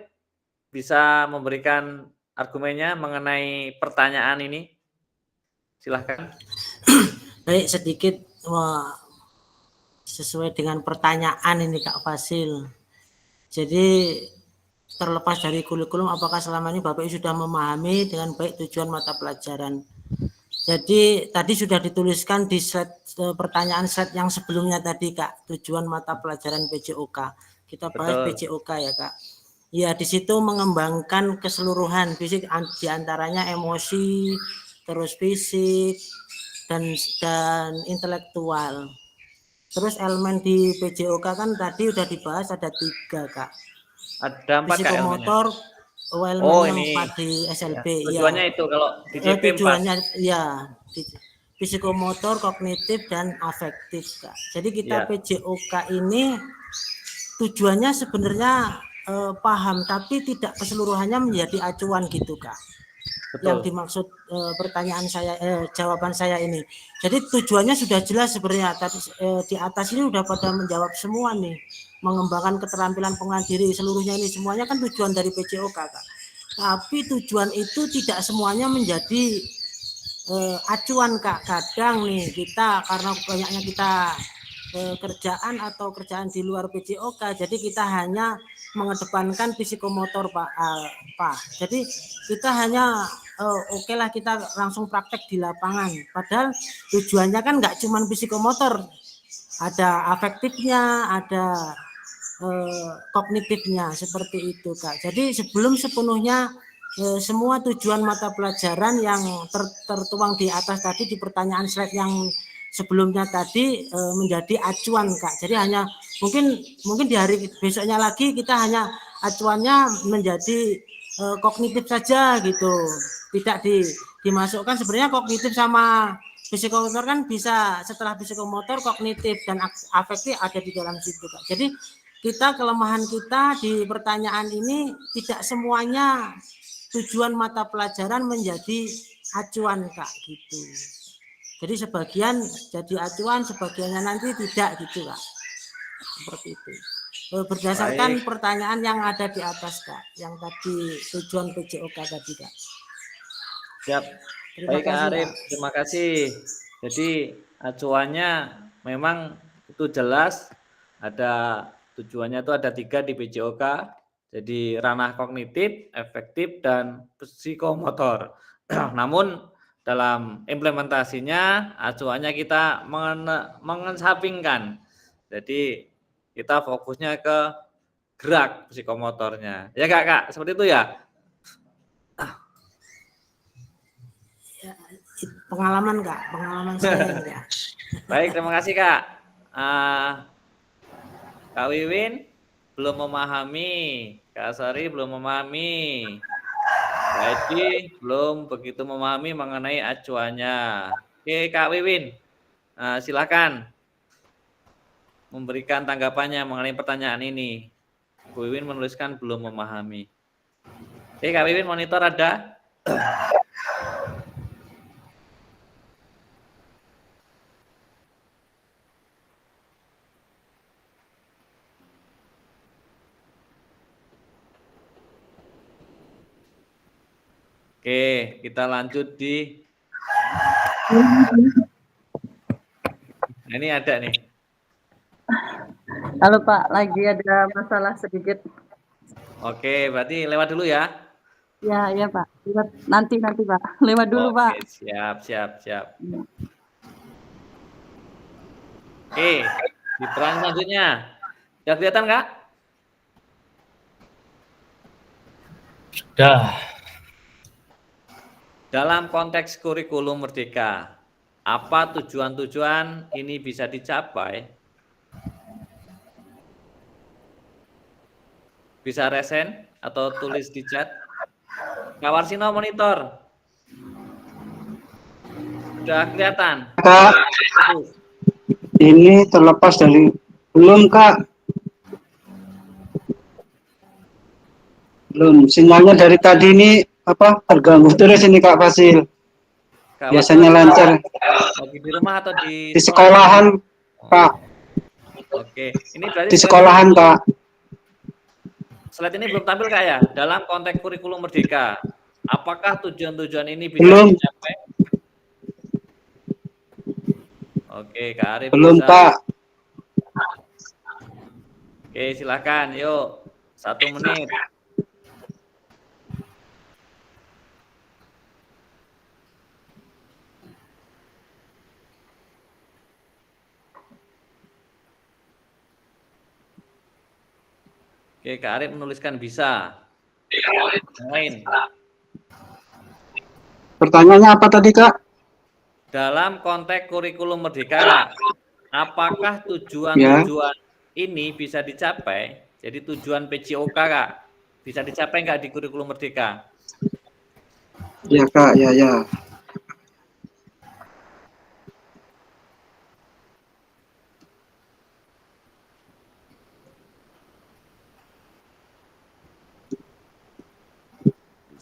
bisa memberikan argumennya mengenai pertanyaan ini. Silahkan. Baik, sedikit sesuai dengan pertanyaan ini Kak Fasil. Jadi terlepas dari kurikulum, apakah selama ini Bapak sudah memahami dengan baik tujuan mata pelajaran. Jadi tadi sudah dituliskan di slide pertanyaan slide yang sebelumnya tadi Kak, tujuan mata pelajaran PJOK. Kita bahas PJOK ya Kak. Ya di situ mengembangkan keseluruhan fisik, diantaranya emosi, terus fisik dan intelektual. Terus elemen di PJOK kan tadi udah dibahas ada 3 Kak. Ada 4 Kak elemennya. Psikomotor, elemen yang 4 di SLB. Ya, tujuannya itu kalau di JP 4. Tujuannya ya psikomotor, kognitif dan afektif Kak. Jadi kita PJOK ini tujuannya sebenarnya paham, tapi tidak keseluruhannya menjadi acuan gitu Kak. Betul. Yang dimaksud pertanyaan saya, jawaban saya ini. Jadi tujuannya sudah jelas sebenarnya. Tadi di atas ini sudah pada menjawab semua nih. Mengembangkan keterampilan pengenalan diri seluruhnya ini semuanya kan tujuan dari PJOK Kak. Tapi tujuan itu tidak semuanya menjadi acuan Kak. Kadang nih kita karena banyaknya kita kerjaan atau kerjaan di luar PJOK, jadi kita hanya mengedepankan psikomotor Pak. Jadi kita hanya oke lah kita langsung praktek di lapangan. Padahal tujuannya kan nggak cuma psikomotor, ada afektifnya, ada kognitifnya seperti itu Kak. Jadi sebelum sepenuhnya semua tujuan mata pelajaran yang tertuang di atas tadi di pertanyaan slide yang sebelumnya tadi menjadi acuan Kak. Jadi hanya mungkin di hari besoknya lagi kita hanya acuannya menjadi kognitif saja gitu. Tidak dimasukkan sebenarnya kognitif sama psikomotor kan bisa setelah psikomotor, kognitif dan afektif ada di dalam situ Kak. Jadi kelemahan kita di pertanyaan ini tidak semuanya tujuan mata pelajaran menjadi acuan Kak gitu. Jadi sebagian jadi acuan, sebagiannya nanti tidak gitu Kak. Seperti itu. Berdasarkan pertanyaan yang ada di atas Kak, yang tadi tujuan PJOK tadi Kak. Siap. Baik Kak Arif, terima kasih. Jadi acuannya memang itu jelas, ada tujuannya itu ada 3 di PJOK. Jadi ranah kognitif, efektif dan psikomotor. Namun dalam implementasinya acuannya kita mengesampingkan. Jadi kita fokusnya ke gerak psikomotornya. Ya Kak, seperti itu ya? Pengalaman Kak, pengalaman saya ya. Baik, terima kasih Kak. Kak Wiwin belum memahami, Kak Asari belum memahami. Jadi belum begitu memahami mengenai acuannya. Oke Kak Wiwin, silakan memberikan tanggapannya mengenai pertanyaan ini. Bu Wiwin menuliskan belum memahami. Oke Kak Wiwin, monitor ada? Oke, kita lanjut di ini ada nih. Halo Pak, lagi ada masalah sedikit. Oke, berarti lewat dulu ya. Ya Pak, lewat nanti Pak, lewat dulu Pak. Siap. Oke, di peran selanjutnya. Sudah kelihatan Kak? Sudah. Dalam konteks kurikulum merdeka, apa tujuan-tujuan ini bisa dicapai? Bisa resen atau tulis di chat. Kak Warsino monitor. Sudah kelihatan? Kak, ini terlepas dari belum Kak. Belum, sinyalnya dari tadi ini terganggu terus ini Kak Fasil. Biasanya lancar. Lagi di rumah atau di sekolahan Kak? Oke, ini berarti di sekolahan Kak. Slide ini belum tampil Kak ya? Dalam konteks kurikulum merdeka, apakah tujuan-tujuan ini bisa dicapai? Oke, Kak Arif. Belum bisa. Kak. Oke, silakan. Yuk, 1 menit. Oke, Kak Arif menuliskan bisa. Yang lain. Pertanyaannya apa tadi, Kak? Dalam konteks kurikulum merdeka, Kak, apakah tujuan-tujuan ini bisa dicapai? Jadi tujuan PJOK, Kak, bisa dicapai nggak di kurikulum merdeka? Ya, Kak, ya.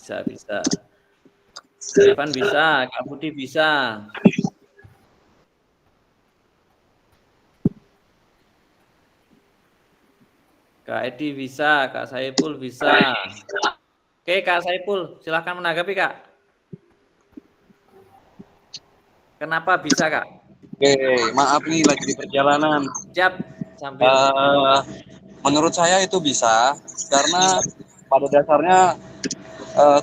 Bisa. Evan bisa, Kak Budi bisa. Kak Edi bisa, Kak Saiful bisa. Oke, Kak Saiful, silahkan menanggapi, Kak. Kenapa bisa, Kak? Oke, maaf nih lagi di perjalanan. Siap, sambil. Menurut saya itu bisa, karena pada dasarnya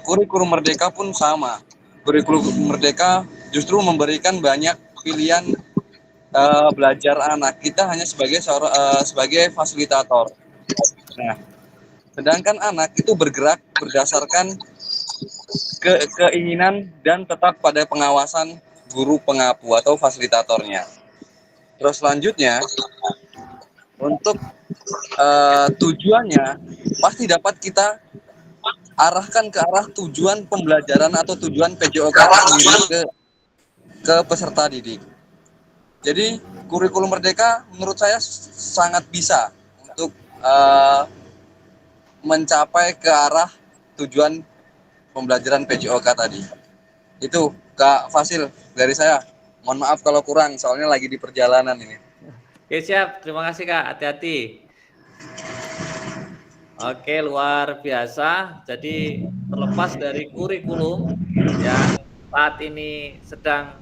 kurikulum merdeka pun sama. Kurikulum merdeka justru memberikan banyak pilihan belajar anak. Kita hanya sebagai fasilitator. Nah, sedangkan anak itu bergerak berdasarkan keinginan dan tetap pada pengawasan guru pengapu atau fasilitatornya. Terus selanjutnya, untuk tujuannya pasti dapat kita arahkan ke arah tujuan pembelajaran atau tujuan PJOK sendiri ke peserta didik. Jadi kurikulum merdeka menurut saya sangat bisa untuk mencapai ke arah tujuan pembelajaran PJOK tadi. Itu Kak Fasil dari saya. Mohon maaf kalau kurang, soalnya lagi di perjalanan ini. Oke, siap. Terima kasih, Kak. Hati-hati. Oke, luar biasa. Jadi terlepas dari kurikulum yang saat ini sedang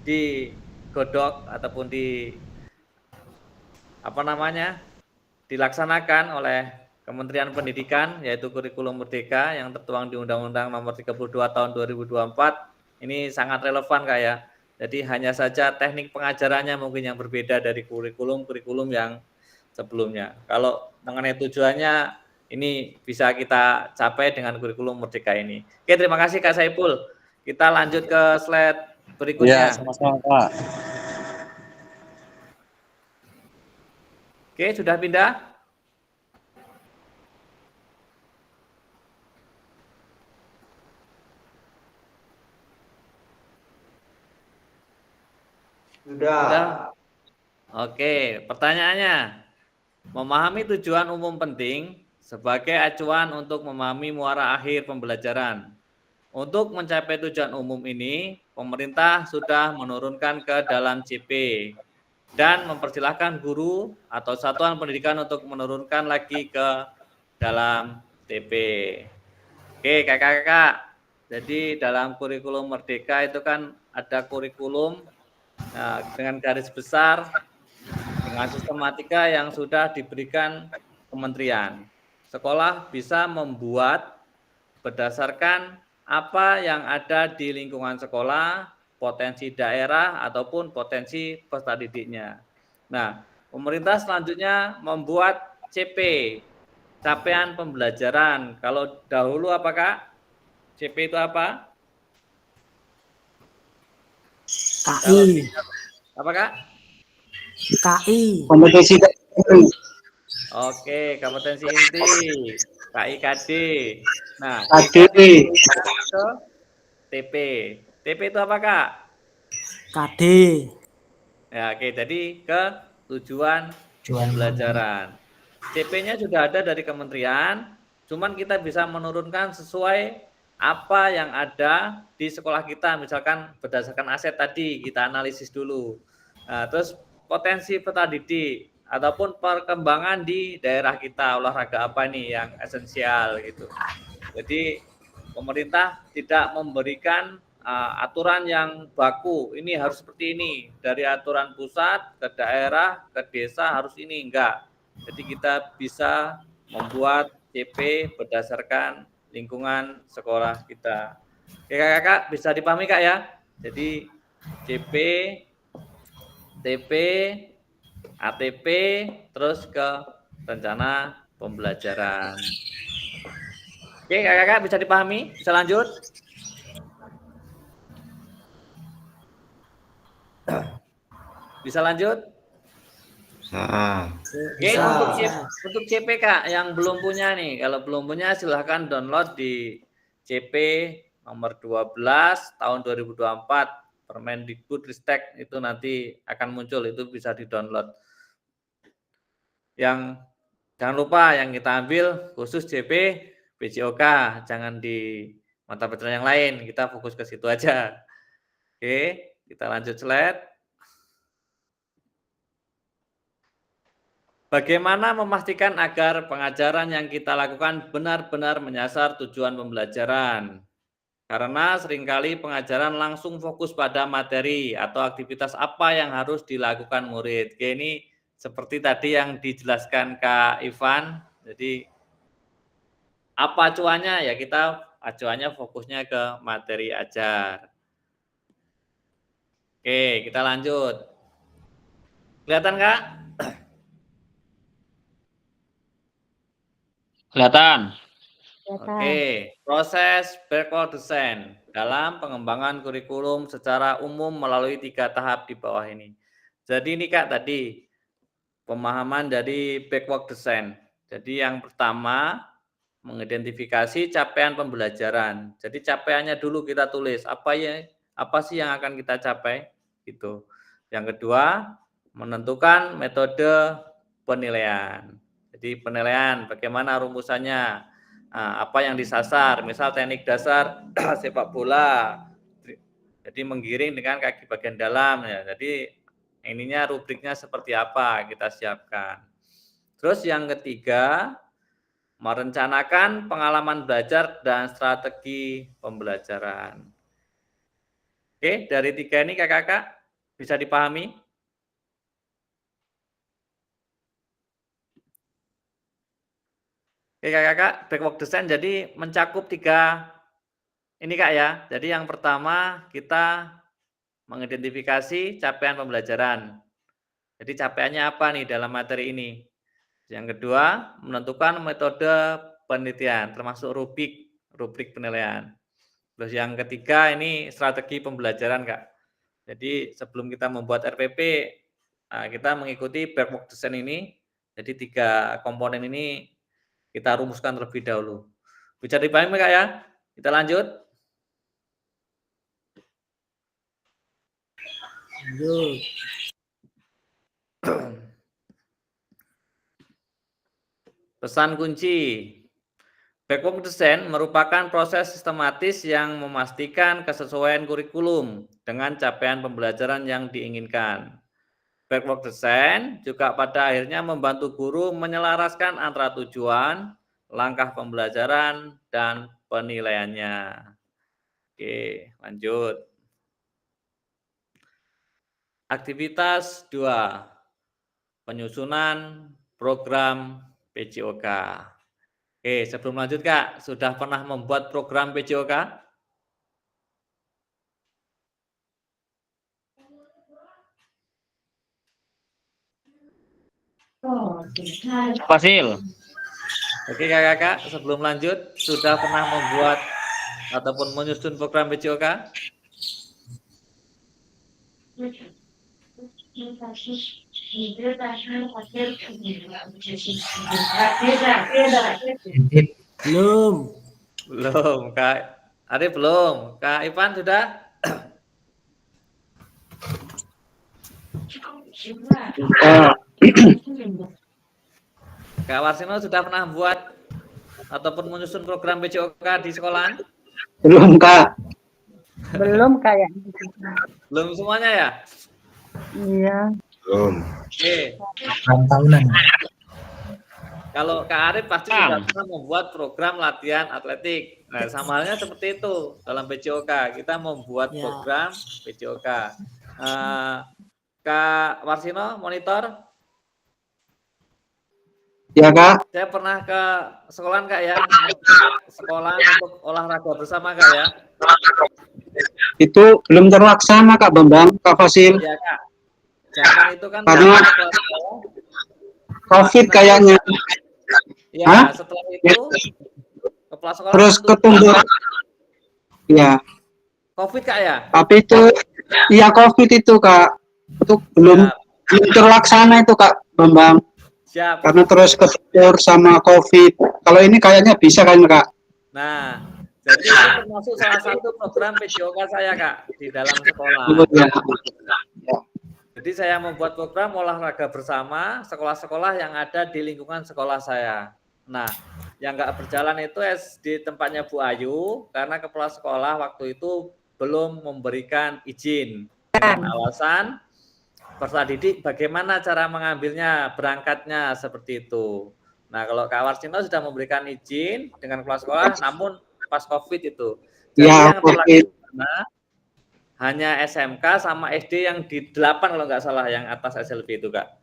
digodok ataupun dilaksanakan oleh Kementerian Pendidikan, yaitu kurikulum merdeka yang tertuang di Undang-Undang Nomor 32 Tahun 2024. Ini sangat relevan, Kak, ya. Jadi hanya saja teknik pengajarannya mungkin yang berbeda dari kurikulum yang sebelumnya. Kalau mengenai tujuannya, ini bisa kita capai dengan kurikulum merdeka ini. Oke, terima kasih Kak Saiful. Kita lanjut ke slide berikutnya. Ya, sama-sama, Pak. Oke, sudah pindah? Sudah. Oke, pertanyaannya. Memahami tujuan umum penting sebagai acuan untuk memahami muara akhir pembelajaran. Untuk mencapai tujuan umum ini, pemerintah sudah menurunkan ke dalam CP dan mempersilahkan guru atau satuan pendidikan untuk menurunkan lagi ke dalam TP. Oke, kakak-kakak. Jadi dalam kurikulum merdeka itu kan ada kurikulum dengan garis besar dengan sistematika yang sudah diberikan kementerian. Sekolah bisa membuat berdasarkan apa yang ada di lingkungan sekolah, potensi daerah ataupun potensi peserta didiknya. Nah, pemerintah selanjutnya membuat CP, capaian pembelajaran. Kalau dahulu apa, Kak? CP itu apa? KI. Apa, Kak? KI. Kompetensi. Oke, kompetensi inti, KIKD. Nah, KD. TP. TP itu apa, Kak? KD. Ya, oke, jadi ke tujuan pembelajaran. CP-nya sudah ada dari kementerian, cuman kita bisa menurunkan sesuai apa yang ada di sekolah kita, misalkan berdasarkan aset tadi, kita analisis dulu. Nah, terus potensi peserta didik ataupun perkembangan di daerah kita, olahraga apa nih yang esensial gitu. Jadi pemerintah tidak memberikan aturan yang baku, ini harus seperti ini, dari aturan pusat ke daerah ke desa harus ini, enggak. Jadi kita bisa membuat CP berdasarkan lingkungan sekolah kita. Oke kakak, bisa dipahami kak ya? Jadi CP, TP, ATP, terus ke rencana pembelajaran. Oke kakak, bisa dipahami? Bisa lanjut? Bisa lanjut? Oke, untuk CP Kak yang belum punya nih, kalau belum punya silahkan download di CP nomor 12 tahun 2024 Permendikbudristek itu nanti akan muncul, itu bisa di-download. Yang jangan lupa yang kita ambil khusus CP PJOK, jangan di mata pelajaran yang lain, kita fokus ke situ aja. Oke, kita lanjut slide. Bagaimana memastikan agar pengajaran yang kita lakukan benar-benar menyasar tujuan pembelajaran? Karena seringkali pengajaran langsung fokus pada materi atau aktivitas apa yang harus dilakukan murid. Oke, ini seperti tadi yang dijelaskan Kak Ivan. Jadi apa acuannya? Ya kita acuannya fokusnya ke materi ajar. Oke, kita lanjut. Kelihatan Kak? Kelihatan. Oke, proses backward design dalam pengembangan kurikulum secara umum melalui 3 tahap di bawah ini. Jadi ini Kak tadi pemahaman dari backward design. Jadi yang pertama mengidentifikasi capaian pembelajaran. Jadi capaiannya dulu kita tulis apa sih yang akan kita capai gitu. Yang kedua menentukan metode penilaian. Jadi penilaian bagaimana rumusannya, apa yang disasar, misal teknik dasar sepak bola, jadi menggiring dengan kaki bagian dalam ya. Jadi ininya rubriknya seperti apa kita siapkan. Terus yang ketiga merencanakan pengalaman belajar dan strategi pembelajaran. Oke, dari 3 ini kakak-kakak bisa dipahami? Oke kakak-kakak, backward design jadi mencakup 3 ini Kak ya. Jadi yang pertama kita mengidentifikasi capaian pembelajaran. Jadi capaiannya apa nih dalam materi ini. Yang kedua menentukan metode penelitian termasuk rubrik penilaian. Terus yang ketiga ini strategi pembelajaran Kak. Jadi sebelum kita membuat RPP kita mengikuti backward design ini. Jadi 3 komponen ini kita rumuskan terlebih dahulu. Bisa dipahami Kak ya? Kita lanjut. Pesan kunci. Backward design merupakan proses sistematis yang memastikan kesesuaian kurikulum dengan capaian pembelajaran yang diinginkan. Backward design juga pada akhirnya membantu guru menyelaraskan antara tujuan, langkah pembelajaran, dan penilaiannya. Oke, lanjut. Aktivitas 2. Penyusunan program PJOK. Oke, sebelum lanjut Kak, sudah pernah membuat program PJOK? Fasil. Oke kakak-kakak, sebelum lanjut, sudah pernah membuat ataupun menyusun program PJOK? Belum. Belum, Kak Arif belum. Kak Ivan sudah? Kak Warsino sudah pernah buat ataupun menyusun program PJOK di sekolah? Belum Kak. Belum kayaknya. Belum semuanya ya? Iya. Belum. Oke. Tahunan. Kalau Kak Arif pasti sudah pernah membuat program latihan atletik. Nah, sama halnya seperti itu dalam PJOK. Kita membuat program PJOK. Kak Warsino, monitor. Ya Kak, Saya pernah ke sekolahan Kak ya, sekolah untuk olahraga bersama Kak ya. itu belum terlaksana Kak Bambang, Kak Fasil. Iya Kak. Zaman itu kan Karena zaman kepala sekolah, COVID vaksinasi kayaknya. ya Hah? setelah itu kepala sekolah Terus menentukan ketumbuh. Ya, COVID Kak ya. tapi itu iya COVID itu Kak. Itu belum terlaksana itu Kak Bambang. Siap. Karena terus ketutur sama COVID. Kalau ini kayaknya bisa kan Kak? Nah, jadi itu termasuk salah satu program PJOK saya Kak di dalam sekolah. Jadi saya membuat program olahraga bersama sekolah-sekolah yang ada di lingkungan sekolah saya. Nah, yang nggak berjalan itu di tempatnya Bu Ayu karena kepala sekolah waktu itu belum memberikan izin dengan alasan peserta didik bagaimana cara mengambilnya, berangkatnya seperti itu. Nah, kalau Kak Warsino sudah memberikan izin dengan kepala sekolah, namun pas COVID itu. Jadi Ya, yang terlaksana hanya SMK sama SD yang di 8 kalau nggak salah yang atas SLB itu Kak.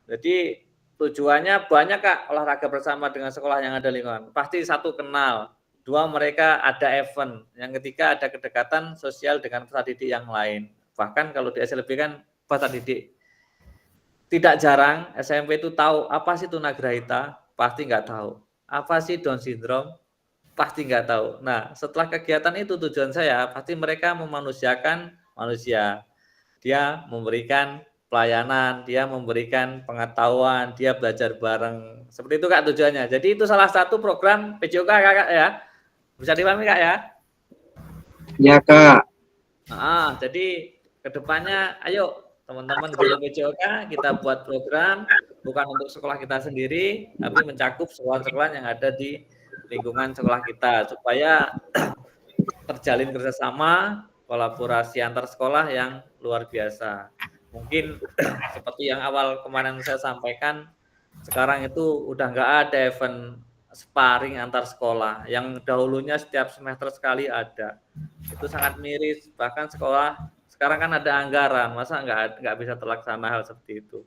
Jadi tujuannya banyak Kak, olahraga bersama dengan sekolah yang ada lingkungan. Pasti satu kenal, dua mereka ada event, yang ketiga ada kedekatan sosial dengan peserta didik yang lain. Bahkan kalau di SLB kan peserta didik tidak jarang SMP itu tahu apa sih tunagrahita, pasti nggak tahu. Apa sih Down syndrome, pasti nggak tahu. Nah, setelah kegiatan itu tujuan saya pasti mereka memanusiakan manusia. Dia memberikan pelayanan, dia memberikan pengetahuan, dia belajar bareng. Seperti itu Kak tujuannya. Jadi itu salah satu program PJOK Kak ya. Bisa dipahami Kak ya? Ya Kak. Jadi kedepannya ayo teman-teman guru PJOK kita buat program bukan untuk sekolah kita sendiri, tapi mencakup sekolah-sekolah yang ada di lingkungan sekolah kita supaya terjalin kerjasama, kolaborasi antar sekolah yang luar biasa. Mungkin seperti yang awal kemarin saya sampaikan, sekarang itu udah nggak ada event sparring antar sekolah. Yang dahulunya setiap semester sekali ada. Itu sangat miris. Bahkan sekolah sekarang kan ada anggaran, masa nggak bisa terlaksana hal seperti itu.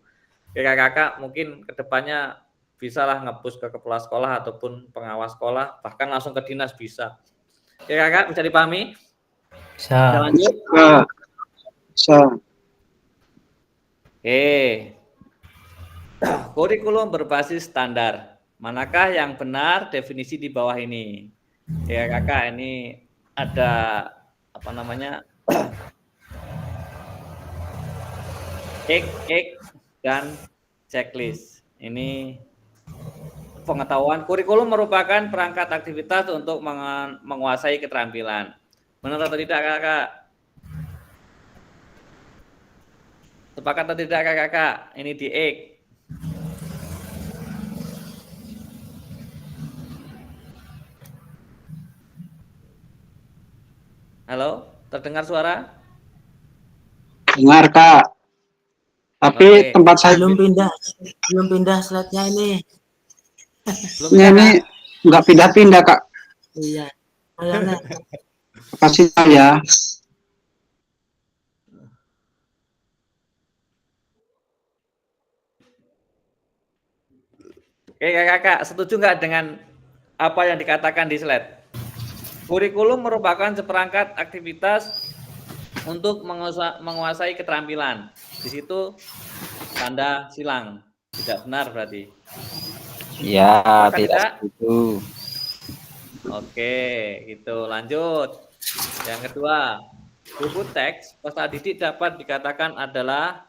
Kakak-kakak mungkin kedepannya bisalah nge-push ke kepala sekolah ataupun pengawas sekolah, bahkan langsung ke dinas bisa. Ya Kakak, bisa dipahami? Bisa. Lanjut. Bisa. Oke. Kurikulum berbasis standar. Manakah yang benar definisi di bawah ini? Ya Kakak, ini ada apa namanya? Ek dan checklist. Ini pengetahuan. Kurikulum merupakan perangkat aktivitas untuk menguasai keterampilan. Benar atau tidak Kakak? Sepakat atau tidak Kakak? Ini di Ek. Halo, terdengar suara? Dengar Kak. Tapi tempat saya belum pindah slide-nya ini. ini nggak pindah-pindah Kak. Iya. Kayaknya. Kasih saya. Oke Kakak, setuju nggak dengan apa yang dikatakan di slide? Kurikulum merupakan seperangkat aktivitas untuk menguasai keterampilan. Di situ tanda silang. Tidak benar berarti. Ya, apakah tidak setuju. Oke, gitu. Lanjut. Yang kedua, buku teks peserta didik dapat dikatakan adalah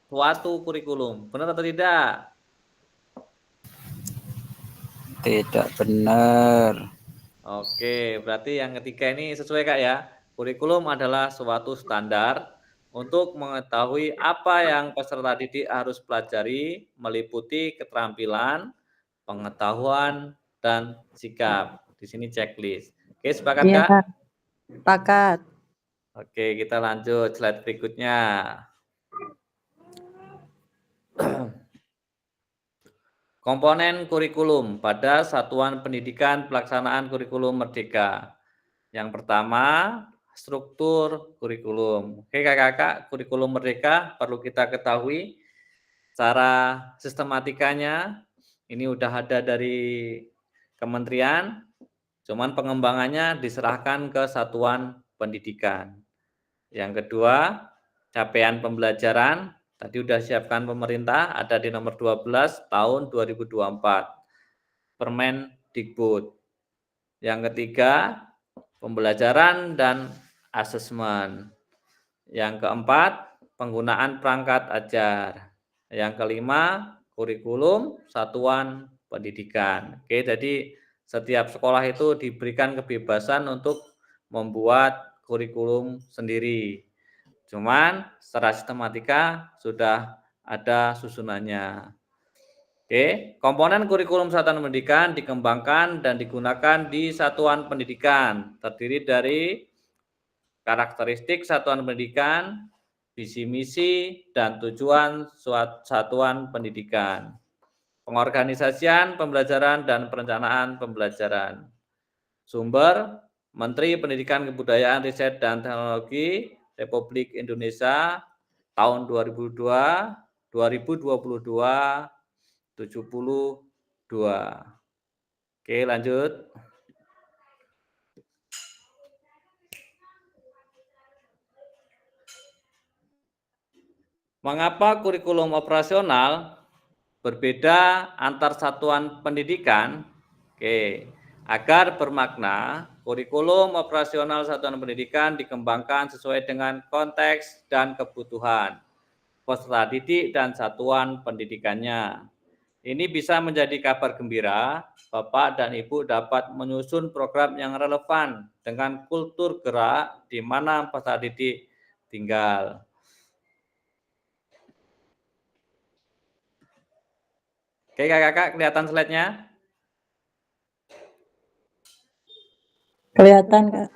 suatu kurikulum. Benar atau tidak? Tidak benar. Oke, berarti yang ketiga ini sesuai Kak ya. Kurikulum adalah suatu standar untuk mengetahui apa yang peserta didik harus pelajari, meliputi keterampilan, pengetahuan, dan sikap. Di sini checklist. Oke, sepakat Iya, Kak? Kak. Sepakat. Oke, kita lanjut slide berikutnya. Komponen kurikulum pada Satuan Pendidikan Pelaksanaan Kurikulum Merdeka. Yang pertama, struktur kurikulum. Oke Kakak-kakak, kurikulum Merdeka perlu kita ketahui Cara sistematikanya ini udah ada dari kementerian, cuman pengembangannya diserahkan ke satuan pendidikan. Yang kedua, capaian pembelajaran tadi udah siapkan pemerintah, ada di nomor 12 tahun 2024, Permendikbud. Yang ketiga, pembelajaran dan asesmen. Yang keempat, penggunaan perangkat ajar. Yang kelima, kurikulum satuan pendidikan. Oke, jadi setiap sekolah itu diberikan kebebasan untuk membuat kurikulum sendiri. Cuman secara sistematika sudah ada susunannya. Oke, komponen kurikulum satuan pendidikan dikembangkan dan digunakan di satuan pendidikan, terdiri dari karakteristik satuan pendidikan, visi misi, dan tujuan satuan pendidikan, pengorganisasian pembelajaran dan perencanaan pembelajaran. Sumber Menteri Pendidikan Kebudayaan Riset dan Teknologi Republik Indonesia tahun 2022 72. Oke, lanjut. Mengapa kurikulum operasional berbeda antar satuan pendidikan? Oke, agar bermakna, kurikulum operasional satuan pendidikan dikembangkan sesuai dengan konteks dan kebutuhan peserta didik dan satuan pendidikannya. Ini bisa menjadi kabar gembira, Bapak dan Ibu dapat menyusun program yang relevan dengan kultur gerak di mana peserta didik tinggal. Oke, kakak-kakak, kelihatan slide-nya? Kelihatan, Kak.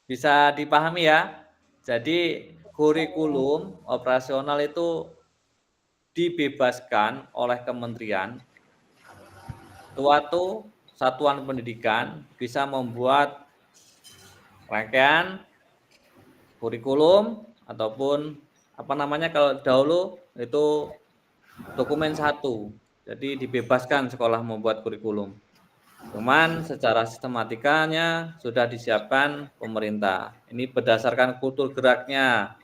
Bisa dipahami ya? Jadi kurikulum operasional itu dibebaskan oleh kementerian. Suatu satuan pendidikan bisa membuat rangkaian kurikulum ataupun apa namanya kalau dahulu itu dokumen satu. Jadi dibebaskan sekolah membuat kurikulum. Cuman secara sistematikanya sudah disiapkan pemerintah. Ini berdasarkan kultur geraknya,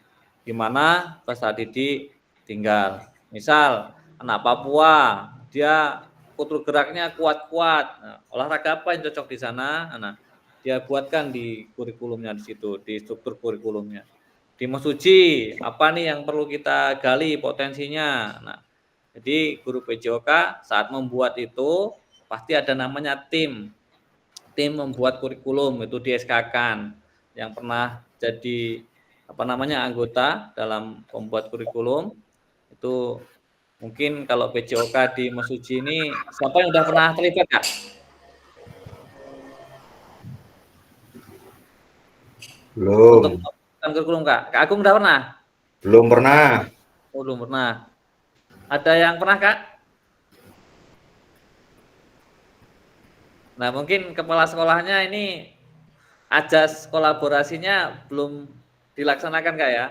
di mana peserta didik tinggal. Misal anak Papua, dia kultur geraknya kuat-kuat. Nah, olahraga apa yang cocok di sana? Nah, dia buatkan di kurikulumnya di situ, di struktur kurikulumnya. Di Mesuji, apa nih yang perlu kita gali potensinya? Nah, jadi guru PJOK saat membuat itu pasti ada namanya tim membuat kurikulum, itu di SK-kan yang pernah jadi apa namanya anggota dalam pembuat kurikulum. Itu mungkin kalau PJOK di Mesuji ini siapa yang udah pernah terlibat, Kak? Belum. Untuk kurikulum, Kak. Kak Agung udah pernah? Belum pernah. Oh, belum pernah. Ada yang pernah, Kak? Nah, mungkin kepala sekolahnya ini ajas kolaborasinya belum dilaksanakan, Kak ya.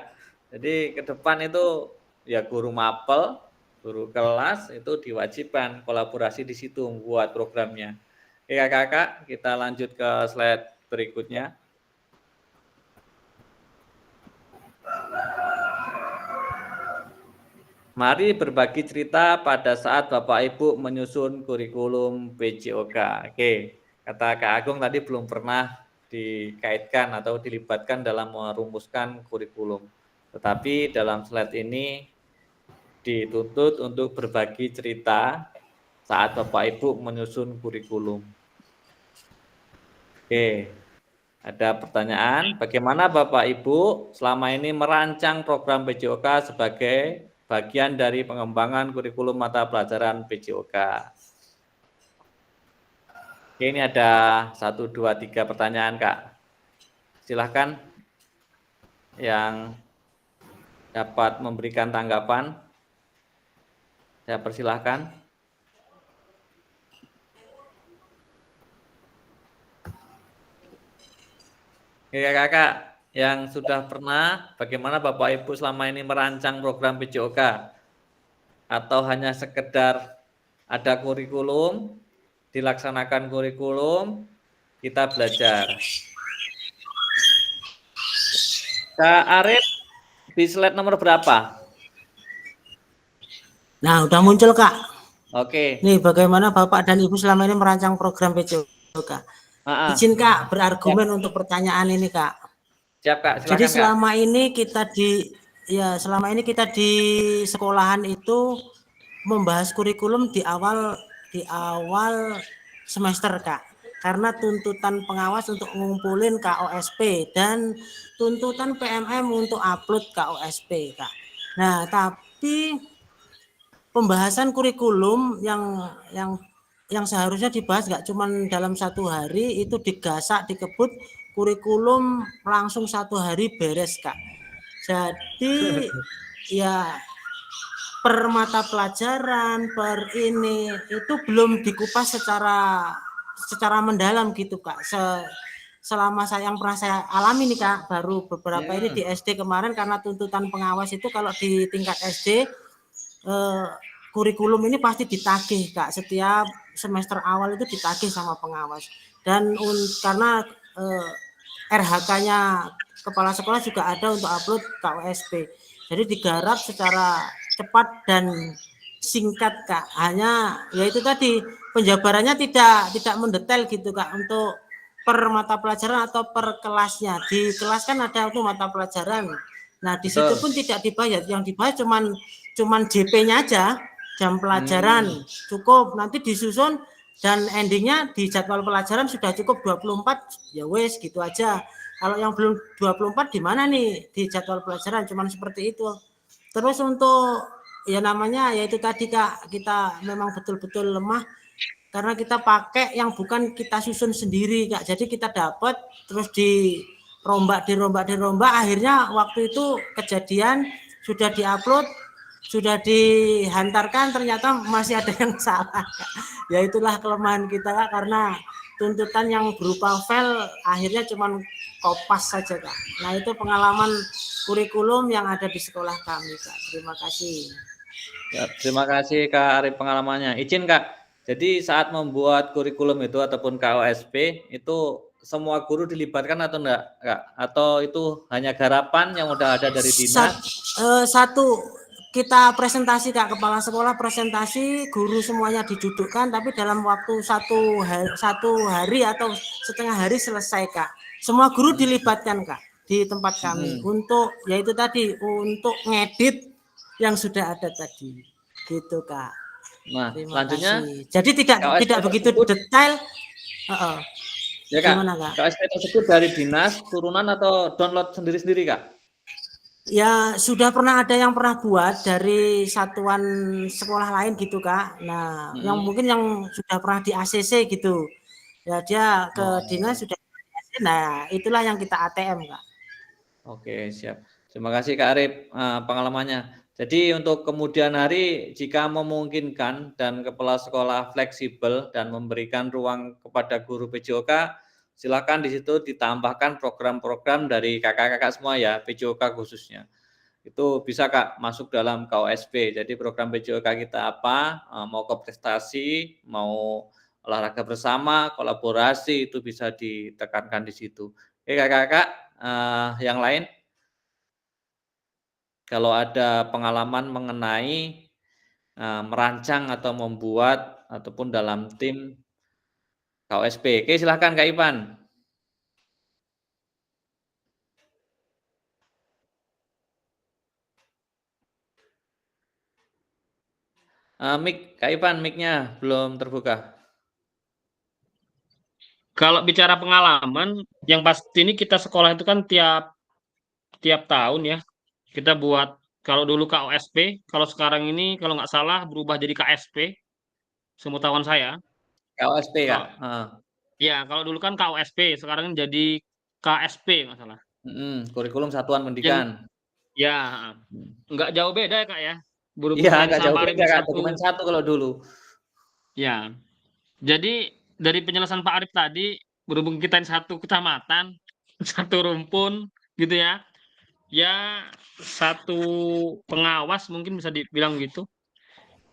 Jadi ke depan itu ya guru mapel, guru kelas itu diwajibkan kolaborasi di situ membuat programnya. Oke, Kakak, kita lanjut ke slide berikutnya. Mari berbagi cerita pada saat Bapak Ibu menyusun kurikulum PJOK. Oke, kata Kak Agung tadi belum pernah dikaitkan atau dilibatkan dalam merumuskan kurikulum. Tetapi dalam slide ini dituntut untuk berbagi cerita saat Bapak Ibu menyusun kurikulum. Oke, ada pertanyaan, bagaimana Bapak Ibu selama ini merancang program PJOK sebagai bagian dari pengembangan kurikulum mata pelajaran PJOK? Oke, ini ada 1, 2, 3 pertanyaan, Kak. Silahkan yang dapat memberikan tanggapan. Saya persilahkan. Oke, Kakak, yang sudah pernah, bagaimana Bapak Ibu selama ini merancang program PJOK? atau hanya sekedar ada kurikulum, dilaksanakan kurikulum, kita belajar. Kak Arif, di slide nomor berapa? Nah, udah muncul, Kak. Oke. Nih, bagaimana Bapak dan Ibu selama ini merancang program PJOK. Izin, Kak, berargumen untuk pertanyaan ini, Kak. Siap, Kak. Silakan, Jadi Kak. selama ini kita di sekolahan itu membahas kurikulum di awal semester, Kak. Karena tuntutan pengawas untuk ngumpulin KOSP dan tuntutan PMM untuk upload KOSP, Kak. Nah, tapi pembahasan kurikulum yang seharusnya dibahas nggak cuma dalam 1 hari, itu digasak, dikebut kurikulum langsung 1 hari beres, Kak. Jadi ya per mata pelajaran, per ini itu belum dikupas secara mendalam gitu, Kak. Selama yang pernah saya alami nih, Kak, baru beberapa ini di SD kemarin, karena tuntutan pengawas itu kalau di tingkat SD kurikulum ini pasti ditagih, Kak. Setiap semester awal itu ditagih sama pengawas. Dan karena RHK-nya kepala sekolah juga ada untuk upload KOSP. Jadi digarap secara cepat dan singkat, Kak. Hanya yaitu tadi penjabarannya tidak mendetail gitu, Kak, untuk per mata pelajaran atau per kelasnya. Di kelas kan ada untuk mata pelajaran. Nah, di situ pun tidak dibahas. Yang dibahas cuman JP-nya aja, jam pelajaran cukup, nanti disusun dan endingnya di jadwal pelajaran sudah cukup 24, ya wes gitu aja. Kalau yang belum 24 di mana nih di jadwal pelajaran, cuman seperti itu. Terus untuk ya namanya yaitu tadi, Kak, kita memang betul-betul lemah karena kita pakai yang bukan kita susun sendiri, Kak. Jadi kita dapat terus dirombak, akhirnya waktu itu kejadian sudah diupload, sudah dihantarkan, ternyata masih ada yang salah, Kak. Ya itulah kelemahan kita, Kak, karena tuntutan yang berupa file akhirnya cuma kopas saja, Kak. Nah, itu pengalaman kurikulum yang ada di sekolah kami, Kak. Terima kasih. Ya, terima kasih, Kak Arif, pengalamannya. Izin, Kak. Jadi saat membuat kurikulum itu ataupun KOSP itu semua guru dilibatkan atau enggak, Kak? Atau itu hanya garapan yang udah ada dari dinas? Kita presentasi, Kak, kepala sekolah presentasi, guru semuanya didudukkan, tapi dalam waktu satu hari atau setengah hari selesai, Kak. Semua guru dilibatkan, Kak, di tempat kami untuk yaitu tadi untuk ngedit yang sudah ada tadi, gitu, Kak. Nah, Terima selanjutnya kasih. Jadi tidak begitu detail. Ya, Kak. Gimana, Kak? KOSP tersebut dari dinas turunan atau download sendiri-sendiri, Kak? Ya, sudah pernah ada yang pernah buat dari satuan sekolah lain gitu, Kak. Nah, yang mungkin yang sudah pernah di ACC gitu. Ya, dia ke dinas sudah di ACC. Nah, itulah yang kita ATM, Kak. Oke, siap. Terima kasih, Kak Arif, pengalamannya. Jadi untuk kemudian hari, jika memungkinkan dan kepala sekolah fleksibel dan memberikan ruang kepada guru PJOK, silakan di situ ditambahkan program-program dari kakak-kakak semua ya, PJOK khususnya. Itu bisa, Kak, masuk dalam KOSP. Jadi program PJOK kita apa, mau ke prestasi, mau olahraga bersama, kolaborasi, itu bisa ditekankan di situ. Oke, kakak-kakak, yang lain? Kalau ada pengalaman mengenai merancang atau membuat ataupun dalam tim KOSP. Oke, silahkan, Kak Ivan. Kak Ivan, mic-nya belum terbuka. Kalau bicara pengalaman, yang pasti ini kita sekolah itu kan tiap tahun ya. Kita buat, kalau dulu KOSP, kalau sekarang ini kalau nggak salah berubah jadi KSP, sepengetahuan saya. KOSP, Kak? Ya, kalau dulu kan KOSP, sekarang jadi KSP nggak salah. Kurikulum Satuan Pendidikan. Ya, nggak jauh beda ya, Kak, ya? Iya, nggak jauh beda, Kak. Dokumen 1 kalau dulu. Ya, jadi dari penjelasan Pak Arif tadi, berhubung kita ini satu kecamatan, satu rumpun, gitu ya. Ya, satu pengawas mungkin bisa dibilang gitu.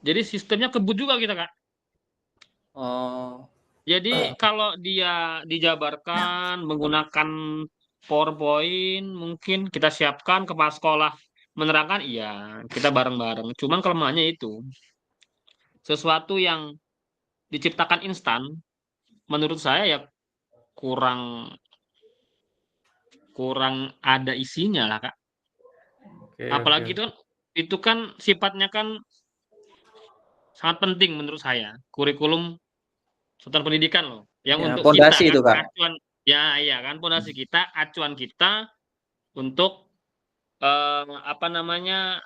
Jadi sistemnya kebut juga kita, Kak. Oh. Jadi kalau dia dijabarkan menggunakan PowerPoint, mungkin kita siapkan kepala sekolah menerangkan, iya, kita bareng-bareng. Cuman kelemahannya itu, sesuatu yang diciptakan instan, menurut saya ya kurang ada isinya lah, Kak. Oke, Apalagi oke. itu kan sifatnya kan sangat penting menurut saya, kurikulum satuan pendidikan loh, yang Ya, untuk kita pondasi kan itu, Kak. acuan, ya iya kan pondasi kita, acuan kita untuk apa namanya,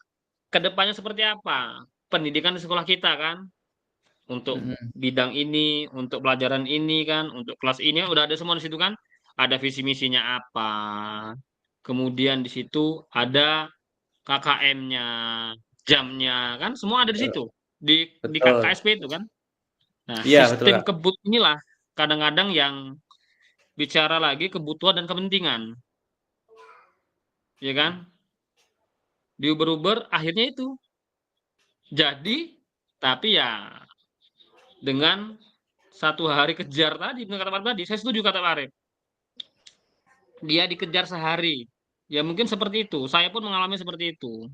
kedepannya seperti apa pendidikan di sekolah kita kan, untuk Mhm. bidang ini, untuk pelajaran ini kan, untuk kelas ini udah ada semua di situ kan, ada visi misinya apa, kemudian di situ ada KKM-nya, jamnya kan semua ada di Betul. situ, di Betul. KSP itu kan. Nah, Iya, betul, sistem Kak. kebut inilah kadang-kadang yang bicara lagi kebutuhan dan kepentingan. Ya kan? Diuber-uber akhirnya itu jadi, tapi ya dengan 1 hari kejar tadi, benar kata Pak tadi, saya setuju kata Pak Arif. Dia dikejar sehari. Ya mungkin seperti itu, saya pun mengalami seperti itu.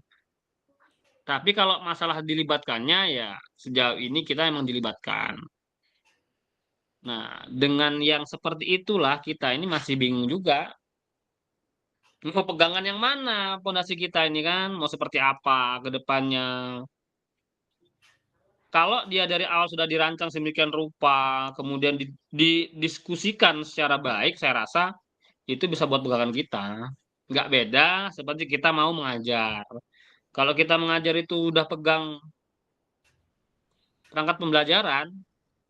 Tapi kalau masalah dilibatkannya ya sejauh ini kita emang dilibatkan. Nah, dengan yang seperti itulah kita ini masih bingung juga. Mau pegangan yang mana pondasi kita ini kan, mau seperti apa ke depannya. Kalau dia dari awal sudah dirancang sedemikian rupa, kemudian didiskusikan secara baik, saya rasa itu bisa buat pegangan kita. Nggak beda seperti kita mau mengajar. Kalau kita mengajar itu udah pegang perangkat pembelajaran,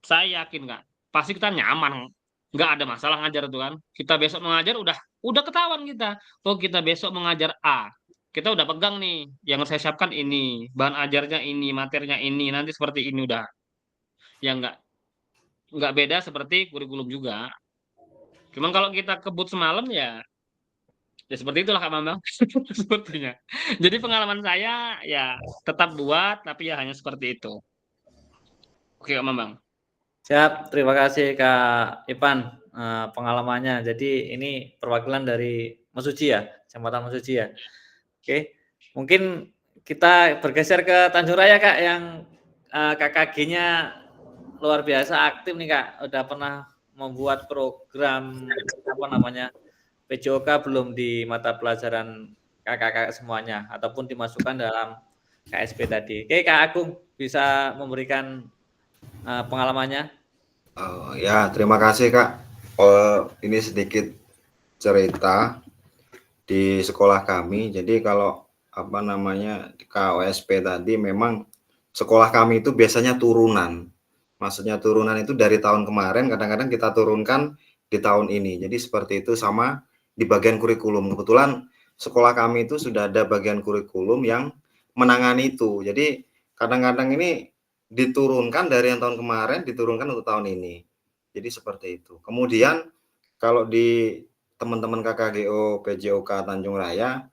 saya yakin nggak, pasti kita nyaman, nggak ada masalah ngajar itu kan. Kita besok mengajar udah ketahuan kita. Oh kita besok mengajar A, kita udah pegang nih, yang saya siapkan ini, bahan ajarnya ini, materinya ini, nanti seperti ini udah. Ya nggak beda seperti kurikulum juga. Cuman kalau kita kebut semalam ya seperti itulah Kak Bambang sepertinya. Jadi pengalaman saya ya tetap buat, tapi ya hanya seperti itu. Oke Kak Bambang. Siap, terima kasih Kak Ipan, pengalamannya. Jadi ini perwakilan dari Mesuji ya, Kecamatan Mesuji ya. Oke, mungkin kita bergeser ke Tanjung Raya Kak, yang KKG-nya luar biasa aktif nih Kak, udah pernah membuat program apa namanya, PJOK belum di mata pelajaran kakak-kakak semuanya, ataupun dimasukkan dalam KSP tadi. Oke Kak Agung, bisa memberikan pengalamannya? Ya, terima kasih Kak. Ini sedikit cerita di sekolah kami. Jadi kalau apa namanya di KOSP tadi, memang sekolah kami itu biasanya turunan. Maksudnya turunan itu dari tahun kemarin, kadang-kadang kita turunkan di tahun ini. Jadi seperti itu, sama di bagian kurikulum. Kebetulan sekolah kami itu sudah ada bagian kurikulum yang menangani itu. Jadi kadang-kadang ini diturunkan dari yang tahun kemarin, diturunkan untuk tahun ini. Jadi seperti itu. Kemudian kalau di teman-teman KKGO PJOK Tanjung Raya,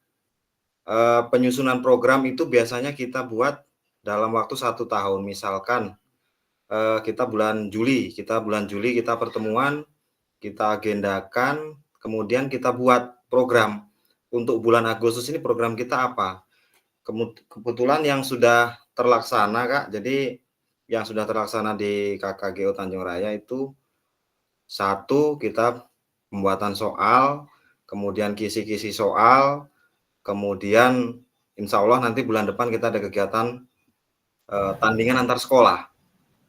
penyusunan program itu biasanya kita buat dalam waktu 1 tahun. Misalkan kita bulan Juli kita pertemuan, kita agendakan, kemudian kita buat program. Untuk bulan Agustus ini program kita apa? Kebetulan yang sudah terlaksana Kak, jadi yang sudah terlaksana di KKGO Tanjung Raya itu, 1, kita pembuatan soal, kemudian kisi-kisi soal, kemudian insya Allah nanti bulan depan kita ada kegiatan tandingan antar sekolah.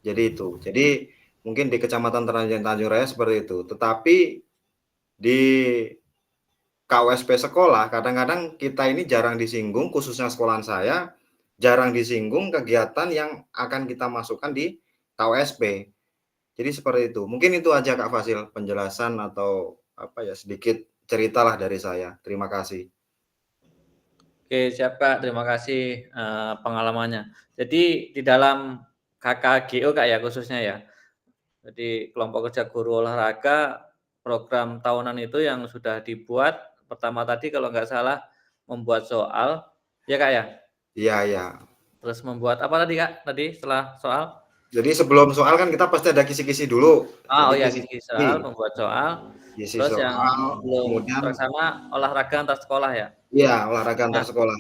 Jadi itu. Jadi mungkin di Kecamatan Tanjung Raya seperti itu. Tetapi di KOSP sekolah kadang-kadang kita ini jarang disinggung, khususnya sekolahan saya jarang disinggung kegiatan yang akan kita masukkan di KOSP. Jadi seperti itu. Mungkin itu aja Kak Fasil penjelasan atau apa ya, sedikit ceritalah dari saya. Terima kasih. Oke, siap Kak, terima kasih pengalamannya. Jadi di dalam KKGO Kak ya khususnya ya. Jadi kelompok kerja guru olahraga program tahunan itu yang sudah dibuat, pertama tadi kalau nggak salah membuat soal, ya Kak ya? Iya, ya. Terus membuat apa tadi Kak? Tadi setelah soal? Jadi sebelum soal kan kita pasti ada kisi-kisi dulu. Oh Jadi ya, kisi-kisi, kisi soal, membuat soal. kisi Terus yang soal, belum kemudian terlaksana olahraga antar sekolah ya? iya, olahraga antar Nah, sekolah.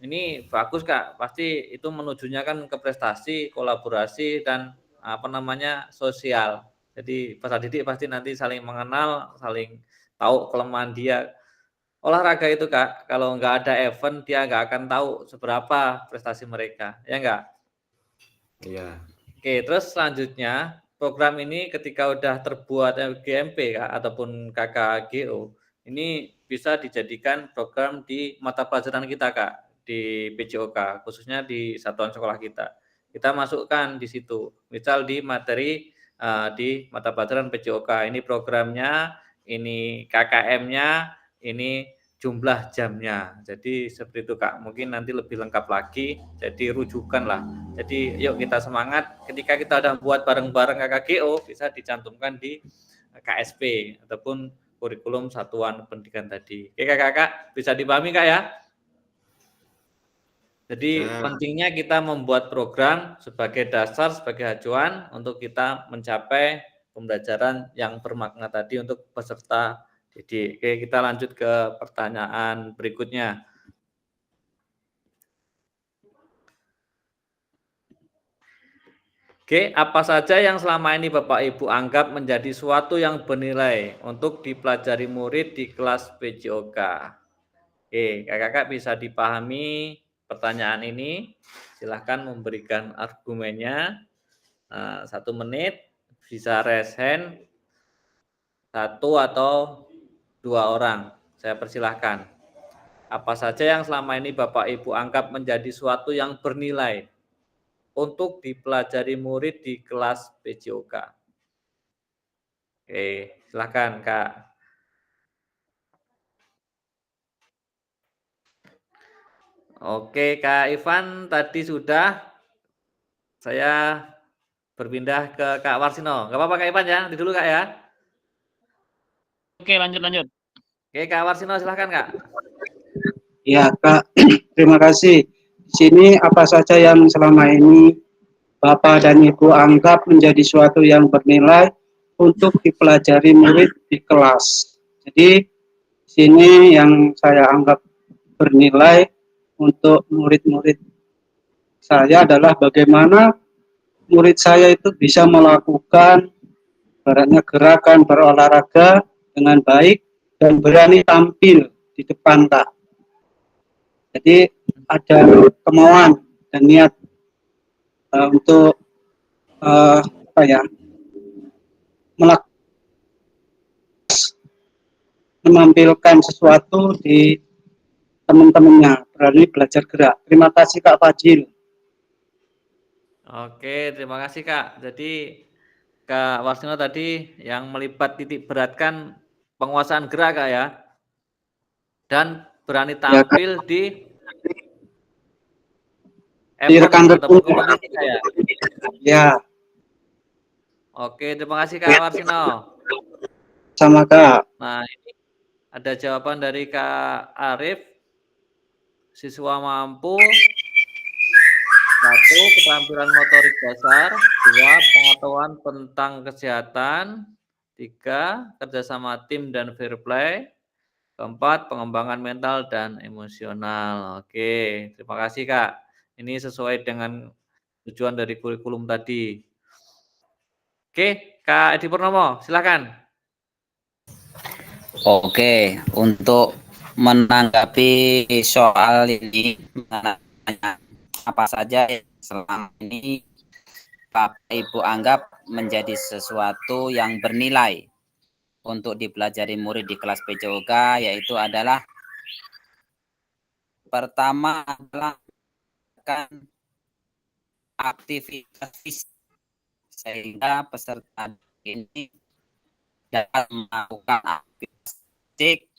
ini bagus Kak, pasti itu menujunya kan ke prestasi, kolaborasi, dan apa namanya sosial. Jadi peserta didik pasti nanti saling mengenal, saling tahu kelemahan dia. Olahraga itu Kak, kalau nggak ada event dia nggak akan tahu seberapa prestasi mereka, ya nggak? Iya. Oke, terus selanjutnya program ini ketika udah terbuat GMP Kak, ataupun KKGO, ini bisa dijadikan program di mata pelajaran kita Kak, di PJOK, khususnya di satuan sekolah kita. Kita masukkan di situ, misal di materi di mata pelajaran PJOK, ini programnya, ini KKM-nya, ini jumlah jamnya. Jadi seperti itu Kak, mungkin nanti lebih lengkap lagi, jadi rujukan lah. Jadi yuk kita semangat, ketika kita udah buat bareng-bareng KKGO, bisa dicantumkan di KSP ataupun kurikulum satuan pendidikan tadi. Oke Kakak, bisa dipahami Kak ya? Jadi pentingnya kita membuat program sebagai dasar, sebagai acuan untuk kita mencapai pembelajaran yang bermakna tadi untuk peserta didik. Oke, kita lanjut ke pertanyaan berikutnya. Oke, apa saja yang selama ini Bapak Ibu anggap menjadi suatu yang bernilai untuk dipelajari murid di kelas PJOK? Oke, kakak-kakak bisa dipahami pertanyaan ini. Silahkan memberikan argumennya. 1 menit, bisa raise hand 1 atau 2 orang. Saya persilahkan. Apa saja yang selama ini Bapak Ibu anggap menjadi suatu yang bernilai untuk dipelajari murid di kelas PJOK? Oke, silakan Kak. Oke, Kak Ivan tadi sudah. Saya berpindah ke Kak Warsino. Gak apa-apa Kak Ivan ya, nanti dulu Kak ya. Oke, lanjut. Oke, Kak Warsino silahkan Kak. Ya Kak, terima kasih. Di sini apa saja yang selama ini Bapak dan Ibu anggap menjadi suatu yang bernilai untuk dipelajari murid di kelas. Jadi di sini yang saya anggap bernilai untuk murid-murid saya adalah bagaimana murid saya itu bisa melakukan ibaratnya gerakan berolahraga dengan baik dan berani tampil di depan Kak. Jadi ada kemauan dan niat untuk menampilkan sesuatu di teman-temannya, berani belajar gerak. Terima kasih Kak Fadil. Oke, terima kasih Kak. Jadi Kak Warsino tadi yang melibat titik beratkan penguasaan gerak Kak ya, dan berani tampil di rekan ataupun kompetisi Kak ya. Ya. Oke, terima kasih Kak Warsino. Sama Kak. Nah, ini ada jawaban dari Kak Arif. Siswa mampu 1. Keterampilan motorik dasar. 2. Pengetahuan tentang kesehatan. 3. Kerjasama tim dan fair play. 4. Pengembangan mental dan emosional. Oke, terima kasih Kak. Ini sesuai dengan tujuan dari kurikulum tadi. Oke, Kak Edi Purnomo, silakan. Oke, untuk menanggapi soal ini, apa saja yang selama ini Bapak Ibu anggap menjadi sesuatu yang bernilai untuk dipelajari murid di kelas PJOK, yaitu adalah pertama adalah aktivitas fisik, sehingga peserta ini dapat melakukan aktivitas fisik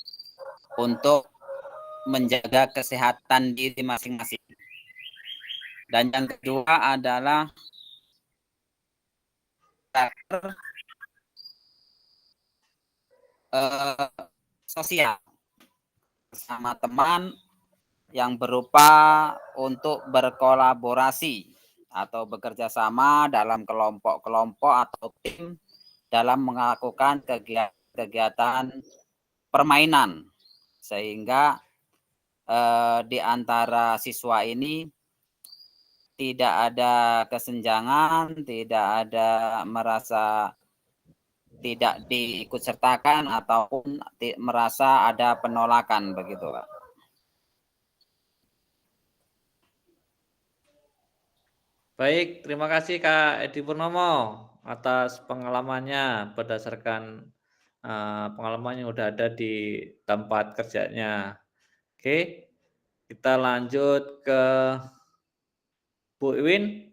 untuk menjaga kesehatan diri masing-masing. Dan yang kedua adalah sosial bersama teman yang berupa untuk berkolaborasi atau bekerja sama dalam kelompok-kelompok atau tim dalam melakukan kegiatan permainan, sehingga di antara siswa ini tidak ada kesenjangan, tidak ada merasa tidak diikut sertakan ataupun merasa ada penolakan begitu, Pak. Baik, terima kasih Kak Edi Purnomo atas pengalamannya berdasarkan pengalaman yang udah ada di tempat kerjanya. Oke, kita lanjut ke Bu Iwin.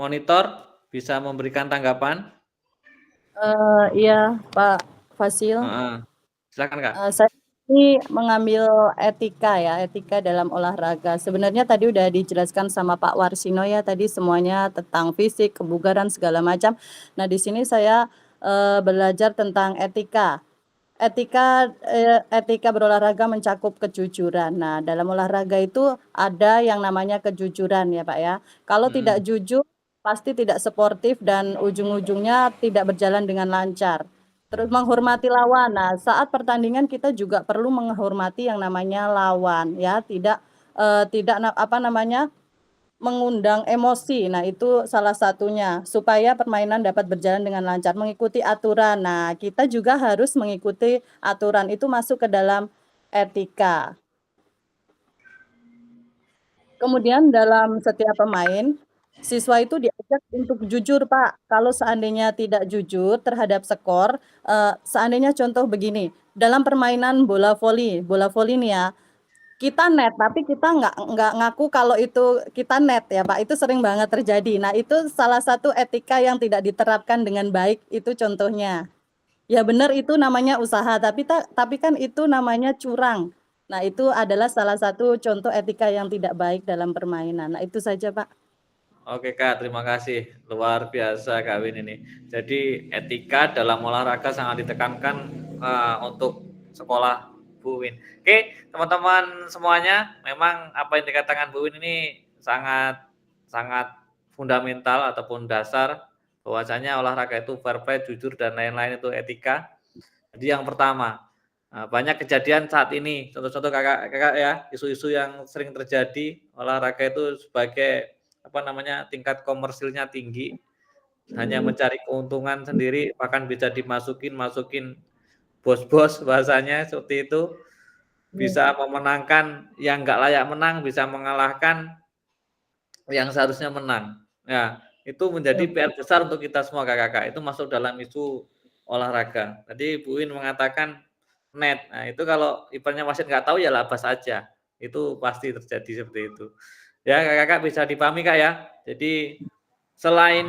Monitor bisa memberikan tanggapan? Iya, Pak Fasil. Silakan Kak. Saya ini mengambil etika ya, etika dalam olahraga. Sebenarnya tadi udah dijelaskan sama Pak Warsino ya, tadi semuanya tentang fisik, kebugaran segala macam. Nah, di sini saya belajar tentang etika. Etika berolahraga mencakup kejujuran. Nah, dalam olahraga itu ada yang namanya kejujuran ya, Pak ya. Kalau tidak jujur pasti tidak sportif dan ujung-ujungnya tidak berjalan dengan lancar. Terus menghormati lawan. Nah, saat pertandingan kita juga perlu menghormati yang namanya lawan ya, tidak mengundang emosi. Nah, itu salah satunya supaya permainan dapat berjalan dengan lancar, mengikuti aturan. Nah, kita juga harus mengikuti aturan, itu masuk ke dalam etika. Kemudian dalam setiap pemain, siswa itu diajak untuk jujur, Pak. Kalau seandainya tidak jujur terhadap skor, seandainya contoh begini, dalam permainan bola voli nih ya, kita net, tapi kita nggak ngaku kalau itu kita net ya Pak, itu sering banget terjadi. Nah, itu salah satu etika yang tidak diterapkan dengan baik, itu contohnya. Ya benar itu namanya usaha, tapi kan itu namanya curang. Nah, itu adalah salah satu contoh etika yang tidak baik dalam permainan. Nah, itu saja Pak. Oke Kak, terima kasih. Luar biasa Kak Win ini. Jadi etika dalam olahraga sangat ditekankan untuk sekolah Bu Win. Oke, teman-teman semuanya, memang apa yang dikatakan Bu Win ini sangat fundamental ataupun dasar bahwasanya olahraga itu fair play, jujur dan lain-lain itu etika. Jadi yang pertama, banyak kejadian saat ini, contoh-contoh kakak ya, isu-isu yang sering terjadi, olahraga itu sebagai tingkat komersilnya tinggi, hanya mencari keuntungan sendiri, bahkan bisa masukin bos-bos bahasanya seperti itu, bisa memenangkan yang nggak layak menang, bisa mengalahkan yang seharusnya menang. Nah, itu menjadi PR besar untuk kita semua kakak-kakak, itu masuk dalam isu olahraga. Tadi Bu Win mengatakan net, nah itu kalau ibaratnya wasit nggak tahu ya labas aja, itu pasti terjadi seperti itu. Ya kakak-kakak bisa dipahami Kak ya. Jadi selain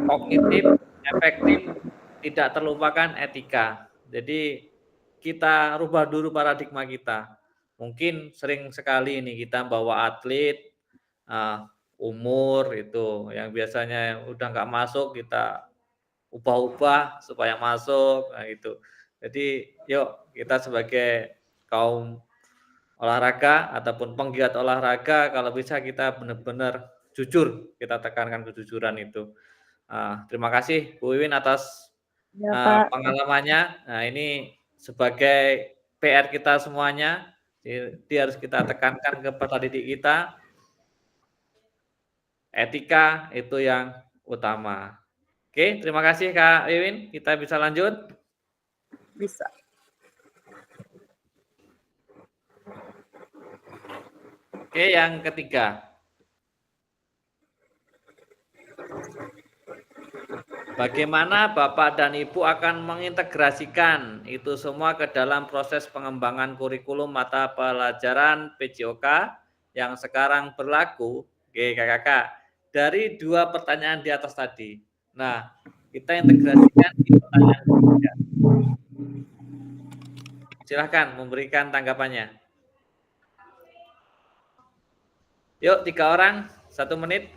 kognitif, efektif, tidak terlupakan etika. Jadi kita rubah dulu paradigma kita. Mungkin sering sekali ini kita bawa atlet umur itu yang biasanya udah nggak masuk kita ubah-ubah supaya masuk, nah itu. Jadi yuk kita sebagai kaum olahraga ataupun penggiat olahraga kalau bisa kita benar-benar jujur, kita tekankan kejujuran itu. Terima kasih Bu Wiwin atas Ya, Pak. pengalamannya. Nah, ini sebagai PR kita semuanya, jadi harus kita tekankan kepada didik kita, etika itu yang utama. Oke, terima kasih Kak Wiwin. Kita bisa lanjut? Bisa. Oke, yang ketiga. Bagaimana Bapak dan Ibu akan mengintegrasikan itu semua ke dalam proses pengembangan kurikulum mata pelajaran PJOK yang sekarang berlaku? Oke, kakak-kakak. Dari dua pertanyaan di atas tadi. Nah, kita integrasikan di pertanyaan ketiga. Silahkan memberikan tanggapannya. Yuk, 3 orang, 1 menit.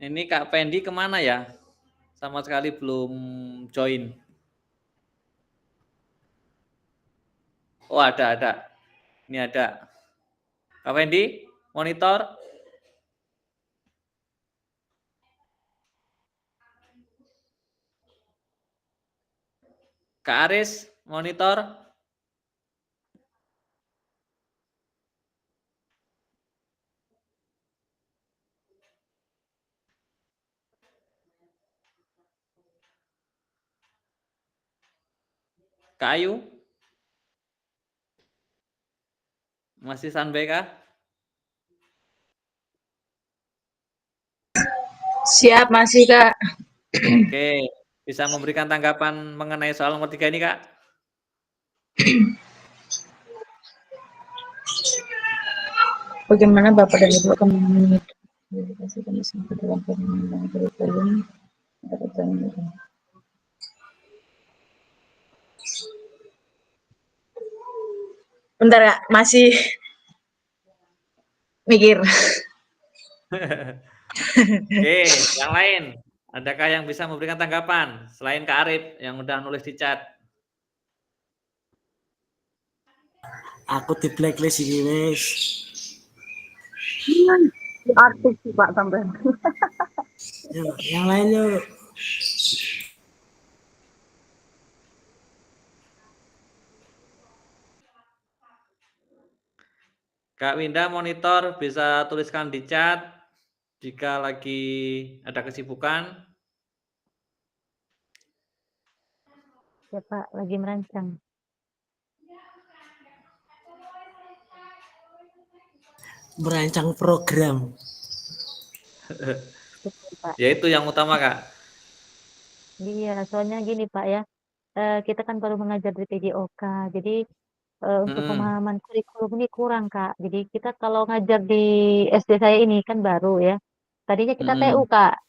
Ini Kak Pendi kemana ya? Sama sekali belum join. Oh, ada. Ini ada. Kak Pendi, monitor. Kak Aris, monitor. Kak Ayu, masih standby kah? Siap, masih Kak. Oke, bisa memberikan tanggapan mengenai soal nomor 3 ini Kak? Bagaimana Bapak dan Ibu akan mengedukasi ke dalam pengembangan kurikulum? Bentar Kak, masih mikir. Oke, yang lain. Adakah yang bisa memberikan tanggapan selain Kak Arif yang udah nulis di chat? Aku di blacklist ini wes. Artis sih Pak sampai. Yuk, yang lain yuk. Kak Winda monitor, bisa tuliskan di chat jika lagi ada kesibukan. Ya Pak, lagi merancang. Merancang program. Pak. Ya itu yang utama Kak. Iya, soalnya gini Pak ya, kita kan baru mengajar di PJOK, jadi untuk pemahaman kurikulum ini kurang Kak. Jadi kita kalau ngajar di SD saya ini kan baru ya. Tadinya kita TU Kak,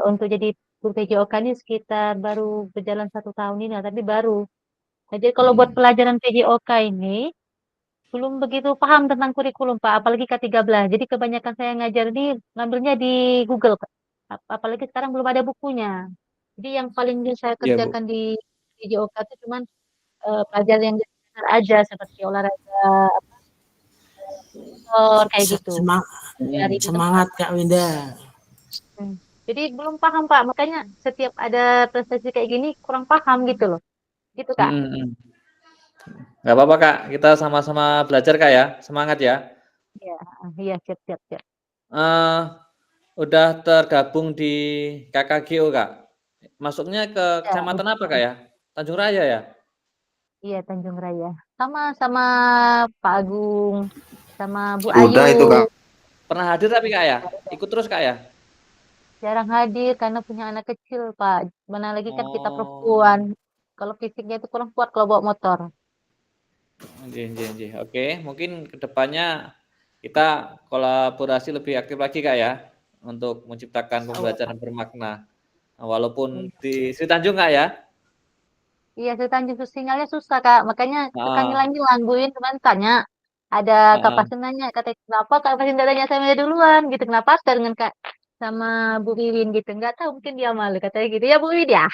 untuk jadi guru PJOK ini sekitar baru berjalan 1 tahun ini, tapi baru. Nah, jadi kalau buat pelajaran PJOK ini belum begitu paham tentang kurikulum Pak, apalagi K13. Jadi kebanyakan saya ngajar ini ngambilnya di Google Kak. Apalagi sekarang belum ada bukunya. Jadi yang paling saya Iya, Bu. kerjakan di PJOK itu cuman pelajaran yang dasar aja seperti olahraga kayak gitu. Semangat Kak Winda. Jadi belum paham Pak, makanya setiap ada prestasi kayak gini kurang paham gitu loh. Gitu Kak. Nggak apa-apa Kak, kita sama-sama belajar Kak ya, semangat ya. Iya, siap. Udah tergabung di KKGO Kak. Masuknya ke kecamatan apa Kak ya? Tanjung Raya ya? Iya, Tanjung Raya. Sama Pak Agung, sama Bu Ayu. Udah itu Kak. Pernah hadir tapi Kak ya? Ikut terus Kak ya? Jarang hadir karena punya anak kecil Pak. Mana lagi kan kita perempuan. Kalau fisiknya itu kurang kuat kalau bawa motor. Oke, mungkin kedepannya kita kolaborasi lebih aktif lagi Kak ya, untuk menciptakan pembelajaran bermakna. Walaupun di Sri Tanjung Kak ya? Iya, Sri Tanjung sinyalnya susah Kak, makanya suka ngilang-ngilang. Bu In kemarin tanya, ada Kak Pasin nanya, katanya kenapa Kak Pasin tanya saya duluan gitu, kenapa harus dengan Kak sama Bu Wiwin gitu, nggak tahu mungkin dia malu katanya gitu ya Bu Wiwin ya.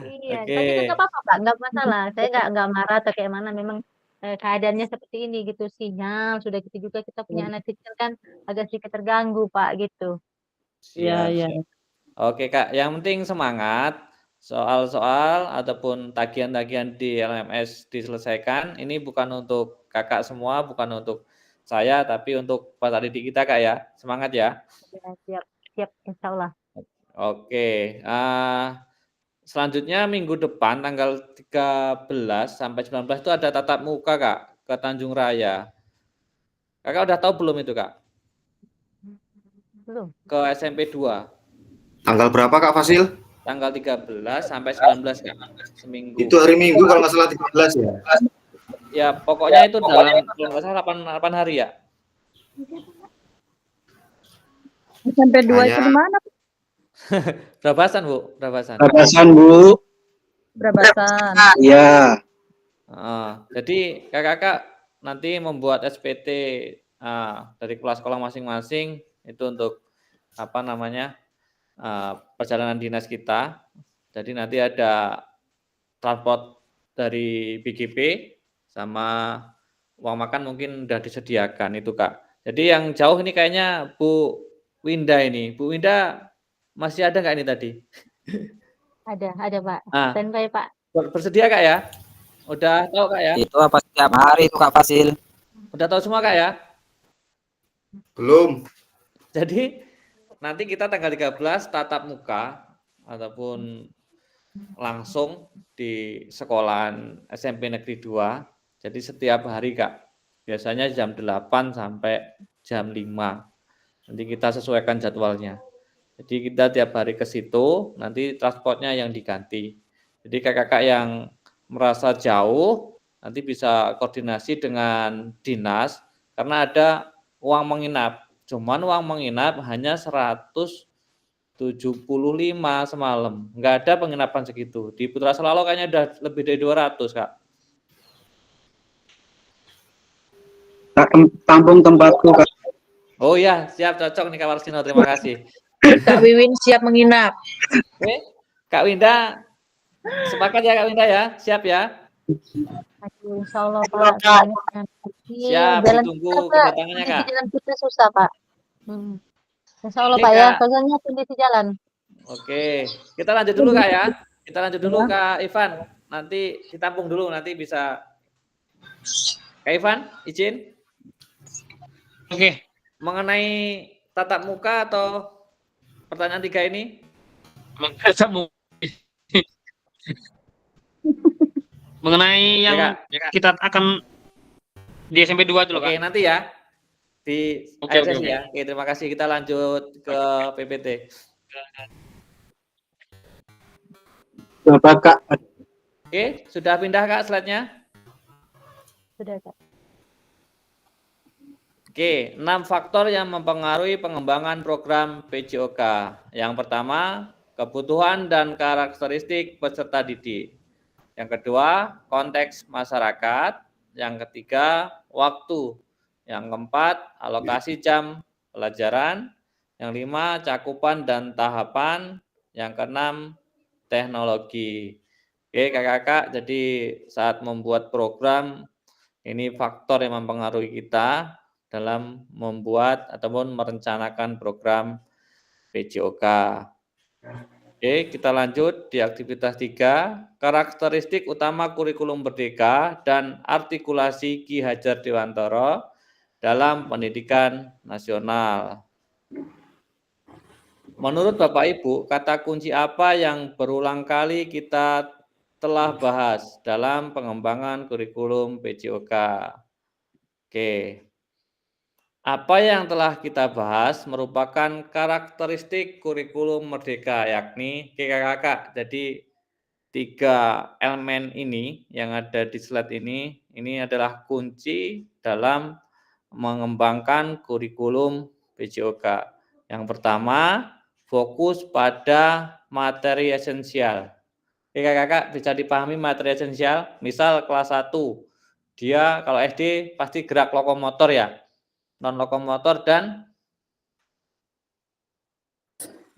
Iya, tapi kan nggak apa-apa Pak, nggak masalah. Saya nggak marah atau kayak mana, memang keadaannya seperti ini gitu, sinyal sudah gitu juga kita punya anak kecil kan agak sedikit terganggu Pak gitu. Siap. Oke Kak, yang penting semangat. Soal-soal ataupun tagihan-tagihan di LMS diselesaikan. Ini bukan untuk Kakak semua, bukan untuk saya, tapi untuk peserta didik kita Kak ya. Semangat ya. Siap, insya Allah. Oke, selanjutnya minggu depan tanggal 13 sampai 19 itu ada tatap muka Kak ke Tanjung Raya. Kakak udah tahu belum itu Kak? Belum. Ke SMP 2. Tanggal berapa Kak Fasil? Tanggal 13 sampai 19 Kak, seminggu. Itu hari Minggu kalau nggak salah 13 ya? Ya pokoknya itu dalam kalau nggak salah 8 hari ya. SMP 2 itu di mana? Brabasan Bu, Brabasan. Brabasan Bu. Brabasan. Iya. Jadi kakak nanti membuat SPT dari kelas sekolah masing-masing itu untuk apa namanya, perjalanan dinas kita. Jadi nanti ada transport dari BGP sama uang makan mungkin udah disediakan itu, Kak. Jadi yang jauh ini kayaknya Bu Winda ini. Bu Winda masih ada nggak ini tadi? Ada Pak. Ah, Standby Pak. bersedia Kak ya? Udah tahu Kak ya? Itu apa setiap hari itu Kak Fasil? Udah tahu semua Kak ya? Belum. Jadi nanti kita tanggal 13 tatap muka ataupun langsung di sekolahan SMP Negeri 2. Jadi setiap hari Kak. Biasanya jam 8 sampai jam 5. Nanti kita sesuaikan jadwalnya. Jadi kita tiap hari ke situ, nanti transportnya yang diganti. Jadi kakak-kakak yang merasa jauh, nanti bisa koordinasi dengan dinas, karena ada uang menginap. Cuman uang menginap hanya 175 semalam. Nggak ada penginapan segitu. Di Putra Selalo kayaknya udah lebih dari 200, Kak. Tampung tempatku, Kak. Oh iya, siap, cocok nih Kak Warsino, terima kasih. Kak Wiwin siap menginap. Oke, Kak Winda, sepakat ya Kak Winda ya? Siap ya? Aduh, insya Allah Pak. Siap, Jalan ditunggu kita, Pak. kedatangannya Kak. Jalan kita susah Pak. Insya Allah Oke, Pak ya, Kak. soalnya kondisi jalan. Oke, kita lanjut dulu Kak ya. Kita lanjut dulu Kak Ivan. Nanti ditampung dulu, nanti bisa. Kak Ivan, izin. Oke. Mengenai tatap muka atau pertanyaan 3 ini? Mengenai yang Ya, Kak. kita akan di SMP 2 dulu, Oke, Kak. nanti ya. Di Oke, akhir oke, sesi oke. ya. Oke, terima kasih. Kita lanjut ke PPT. Bapak Kak. Oke, sudah pindah Kak slide-nya? Sudah Kak. Oke, 6 faktor yang mempengaruhi pengembangan program PJOK. Yang pertama, kebutuhan dan karakteristik peserta didik. Yang kedua, konteks masyarakat. Yang ketiga, waktu. Yang keempat, alokasi jam pelajaran. Yang lima, cakupan dan tahapan. Yang keenam, teknologi. Oke, kakak-kakak, jadi saat membuat program, ini faktor yang mempengaruhi kita dalam membuat ataupun merencanakan program PJOK. Oke, kita lanjut di aktivitas 3, karakteristik utama kurikulum Merdeka dan artikulasi Ki Hajar Dewantara dalam pendidikan nasional. Menurut Bapak Ibu, kata kunci apa yang berulang kali kita telah bahas dalam pengembangan kurikulum PJOK? Oke. Apa yang telah kita bahas merupakan karakteristik kurikulum Merdeka, yakni kakak-kakak. Jadi 3 elemen ini yang ada di slide ini adalah kunci dalam mengembangkan kurikulum PJOK. Yang pertama, fokus pada materi esensial. Oke, kakak-kakak bisa dipahami materi esensial? Misal kelas 1, dia kalau SD pasti gerak lokomotor ya. Non lokomotor dan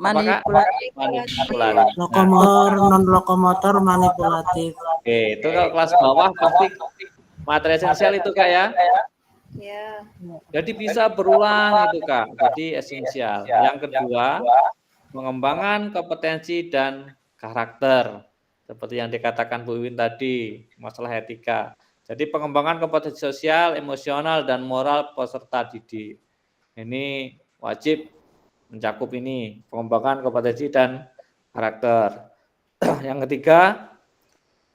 manipulatif. Lokomotor, non lokomotor, manipulatif. Oke, itu kalau kelas bawah pasti materi esensial itu Kak ya. Ya. Jadi bisa berulang itu Kak. Jadi esensial. Yang kedua, pengembangan kompetensi dan karakter. Seperti yang dikatakan Bu Iwin tadi, masalah etika. Jadi pengembangan kompetensi sosial, emosional, dan moral peserta didik. Ini wajib mencakup ini, pengembangan kompetensi dan karakter. Yang ketiga,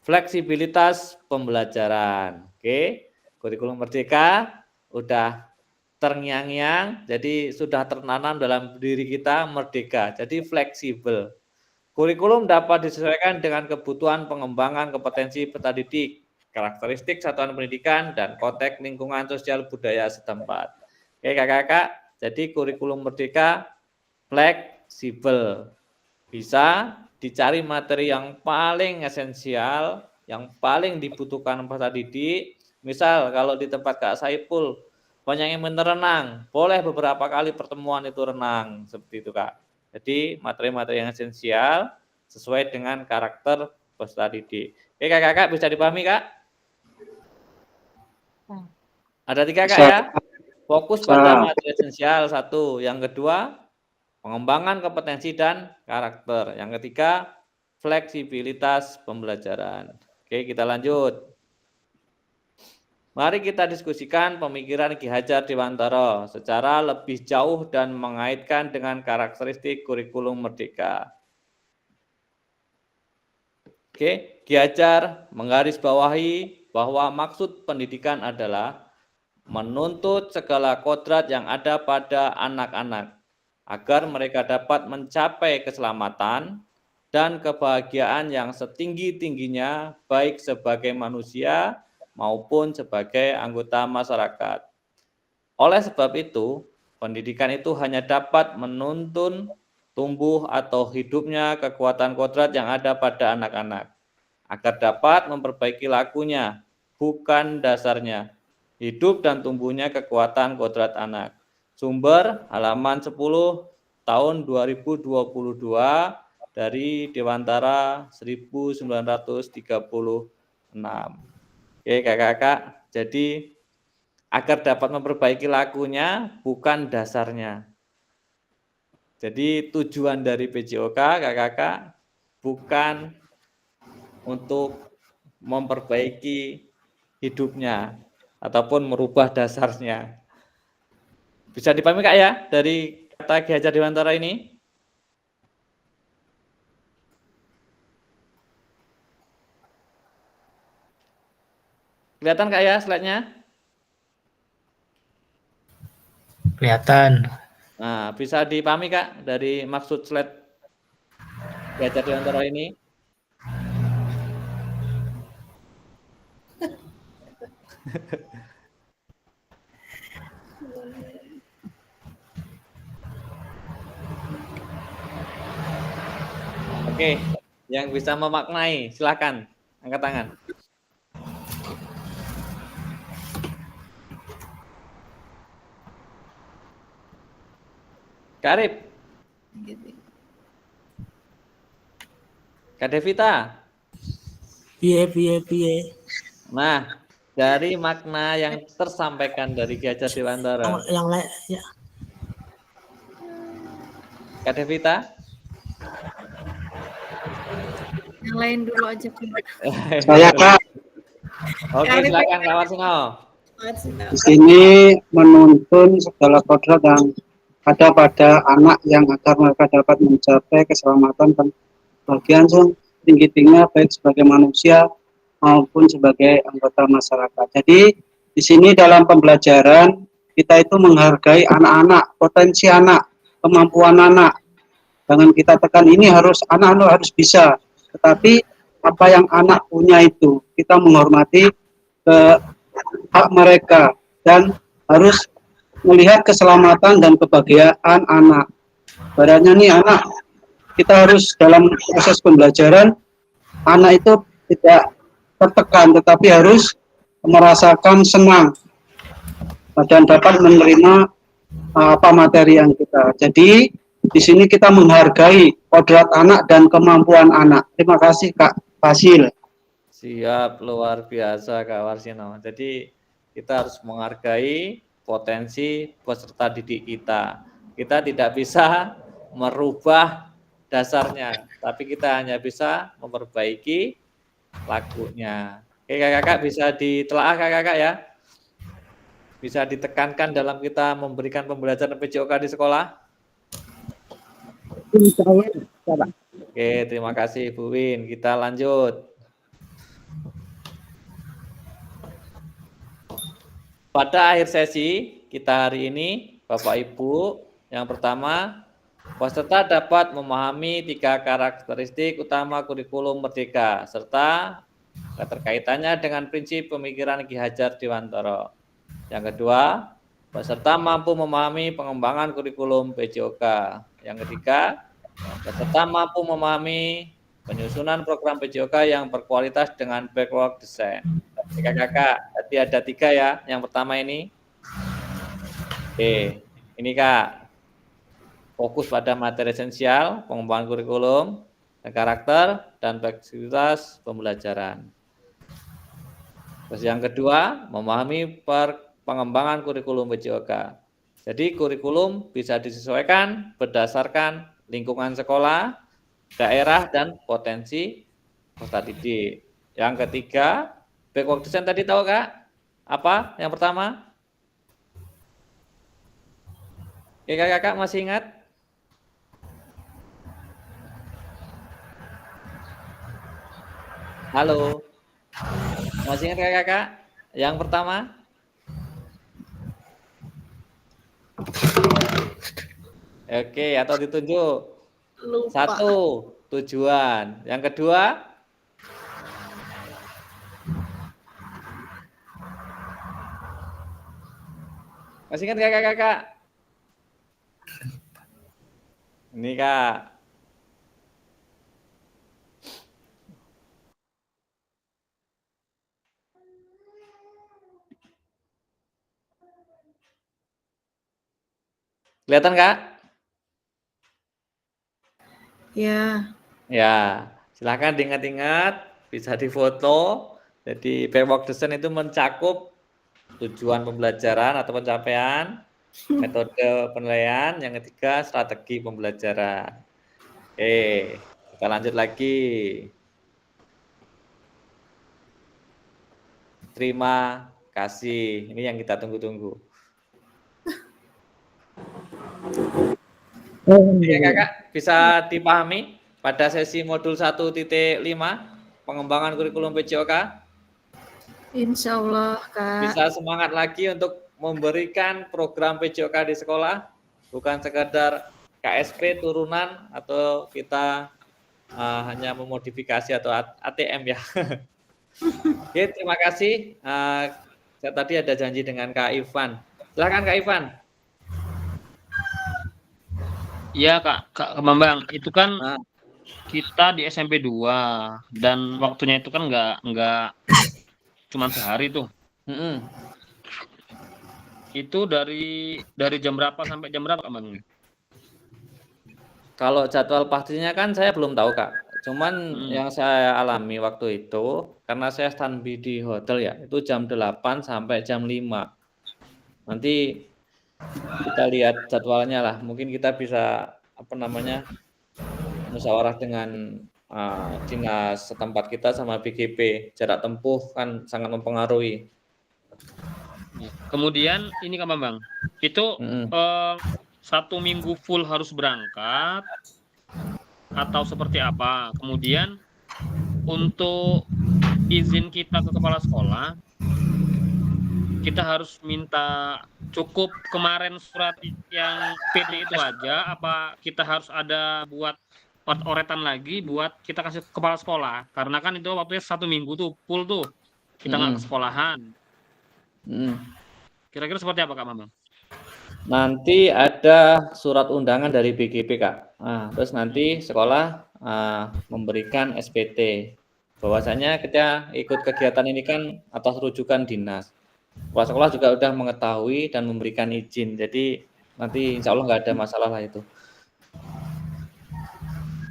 fleksibilitas pembelajaran. Oke, kurikulum Merdeka udah terngiang-ngiang, jadi sudah tertanam dalam diri kita merdeka, jadi fleksibel. Kurikulum dapat disesuaikan dengan kebutuhan pengembangan kompetensi peserta didik, karakteristik satuan pendidikan, dan konteks lingkungan sosial budaya setempat. Oke kakak-kakak, jadi kurikulum Merdeka fleksibel. Bisa dicari materi yang paling esensial, yang paling dibutuhkan peserta didik. Misal kalau di tempat Kak Saiful banyak yang renang, boleh beberapa kali pertemuan itu renang, seperti itu Kak. Jadi materi-materi yang esensial sesuai dengan karakter peserta didik. Oke Kakak-kakak bisa dipahami Kak? Ada 3 Kak ya. Fokus pada materi esensial 1. Yang kedua, pengembangan kompetensi dan karakter. Yang ketiga, fleksibilitas pembelajaran. Oke, kita lanjut. Mari kita diskusikan pemikiran Ki Hajar Dewantara secara lebih jauh dan mengaitkan dengan karakteristik kurikulum merdeka. Oke, Ki Hajar menggarisbawahi bahwa maksud pendidikan adalah menuntut segala kodrat yang ada pada anak-anak agar mereka dapat mencapai keselamatan dan kebahagiaan yang setinggi-tingginya baik sebagai manusia maupun sebagai anggota masyarakat. Oleh sebab itu, pendidikan itu hanya dapat menuntun tumbuh atau hidupnya kekuatan kodrat yang ada pada anak-anak, agar dapat memperbaiki lakunya, bukan dasarnya, hidup dan tumbuhnya kekuatan kodrat anak. Sumber halaman 10 tahun 2022 dari Dewantara 1936. Oke kakak-kakak, jadi agar dapat memperbaiki lakunya bukan dasarnya. Jadi tujuan dari PJOK kakak-kakak bukan untuk memperbaiki hidupnya ataupun merubah dasarnya. Bisa dipahami Kak ya dari kata Ki Hajar Dewantara ini? Kelihatan Kak ya slide-nya? Kelihatan. Nah, bisa dipahami Kak dari maksud slide Ki Hajar Dewantara ini? Oke, yang bisa memaknai silakan angkat tangan. Kak Arif. Kak Devita. Piye. Nah, dari makna yang tersampaikan dari Ki Hajar Dewantara. Yang lain ya. Kak Devita. Yang lain dulu aja. Saya Kak. Oke, silakan Kak Warsino. Di sini menuntun segala kodrat yang ada pada anak yang agar mereka dapat mencapai keselamatan dan bagian tinggi-tingginya baik sebagai manusia maupun sebagai anggota masyarakat. Jadi di sini dalam pembelajaran kita itu menghargai anak-anak, potensi anak, kemampuan anak. Jangan kita tekan ini harus anak-anak harus bisa, tetapi apa yang anak punya itu kita menghormati hak mereka dan harus melihat keselamatan dan kebahagiaan anak. Badannya nih anak, kita harus dalam proses pembelajaran anak itu tidak tertekan, tetapi harus merasakan senang dan dapat menerima apa materi yang kita. Jadi di sini kita menghargai kodrat anak dan kemampuan anak. Terima kasih Kak Fasil. Siap, luar biasa Kak Warsino. Jadi kita harus menghargai potensi peserta didik kita. Kita tidak bisa merubah dasarnya, tapi kita hanya bisa memperbaiki lakunya. Oke kakak-kakak, bisa ditelaah kakak-kakak ya. Bisa ditekankan dalam kita memberikan pembelajaran PJOK di sekolah. Oke, terima kasih Bu Win. Kita lanjut. Pada akhir sesi kita hari ini, Bapak Ibu, yang pertama, peserta dapat memahami 3 karakteristik utama kurikulum merdeka, serta keterkaitannya dengan prinsip pemikiran Ki Hajar Dewantara. Yang kedua, peserta mampu memahami pengembangan kurikulum PJOK. Yang ketiga, peserta mampu memahami penyusunan program PJOK yang berkualitas dengan backlog design. Kakak-kakak, tadi ada 3 ya. Yang pertama ini Oke, ini Kak, fokus pada materi esensial, pengembangan kurikulum, dan karakter, dan fleksibilitas pembelajaran. Terus yang kedua, memahami pengembangan kurikulum PJOK. Jadi kurikulum bisa disesuaikan berdasarkan lingkungan sekolah, daerah, dan potensi peserta didik. Yang ketiga, backward design tadi tahu Kak? Apa yang pertama? Oke, kakak masih ingat? Halo, masih ingat kakak? Yang pertama? Oke, atau ditunjuk? Lupa. 1, tujuan. Yang kedua? Masih ingat kakak-kakak? Ini Kak. Kelihatan Kak? Ya. Ya, silahkan diingat-ingat, bisa difoto. Jadi backward design itu mencakup tujuan pembelajaran atau pencapaian, metode penilaian, yang ketiga strategi pembelajaran. Oke, kita lanjut lagi. Terima kasih. Ini yang kita tunggu-tunggu. Oke, kakak bisa dipahami pada sesi modul 1.5 pengembangan kurikulum PJOK? Insya Allah, Kak. Bisa semangat lagi untuk memberikan program PJOK di sekolah, bukan sekadar KSP turunan atau kita hanya memodifikasi atau ATM ya. Oke, terima kasih. Saya tadi ada janji dengan Kak Ivan. Silakan Kak Ivan. Iya Kak Bambang, itu kan kita di SMP 2 dan waktunya itu kan nggak cuma sehari tuh. Itu dari jam berapa sampai jam berapa Kak Bambang? Kalau jadwal pastinya kan saya belum tahu Kak. Cuman yang saya alami waktu itu, karena saya standby di hotel ya, itu jam 8 sampai jam 5. Nanti kita lihat jadwalnya lah. Mungkin kita bisa musyawarah dengan dinas setempat kita sama BGP. Jarak tempuh kan sangat mempengaruhi. Kemudian ini Kak Bambang, itu 1 minggu full harus berangkat atau seperti apa? Kemudian untuk izin kita ke kepala sekolah, kita harus minta cukup kemarin surat yang PT itu aja, apa kita harus ada buat oretan lagi buat kita kasih ke kepala sekolah? Karena kan itu waktunya 1 minggu tuh full tuh, kita nggak ke sekolahan. Kira-kira seperti apa Kak Bambang? Nanti ada surat undangan dari BGP Kak. Terus nanti sekolah memberikan SPT. Bahwasanya kita ikut kegiatan ini kan atas rujukan dinas. Kepala sekolah juga sudah mengetahui dan memberikan izin. Jadi nanti insya Allah nggak ada masalah lah itu.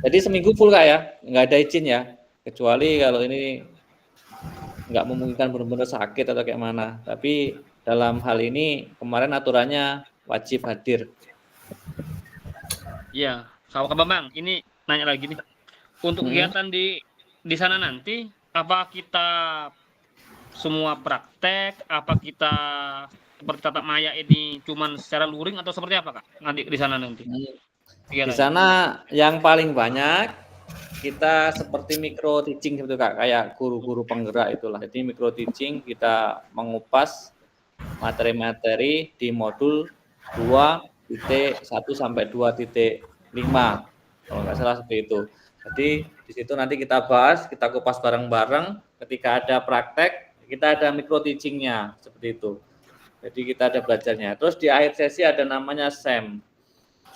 Jadi seminggu full Kak ya, nggak ada izin ya. Kecuali kalau ini nggak memungkinkan benar-benar sakit atau kayak mana. Tapi dalam hal ini kemarin aturannya wajib hadir. Iya, Kak Bambang, ini nanya lagi nih. Untuk kegiatan di sana nanti, apa kita semua praktek, apa kita seperti tatap maya ini cuman secara luring atau seperti apa Kak? Nanti di sana nanti. Di sana yang paling banyak kita seperti micro teaching gitu Kak, kayak guru-guru penggerak itulah. Jadi micro teaching kita mengupas materi-materi di modul 2.1 sampai 2.5 kalau nggak salah seperti itu. Jadi di situ nanti kita bahas, kita kupas bareng-bareng. Ketika ada praktek, kita ada micro teachingnya seperti itu. Jadi kita ada belajarnya. Terus di akhir sesi ada namanya SEM,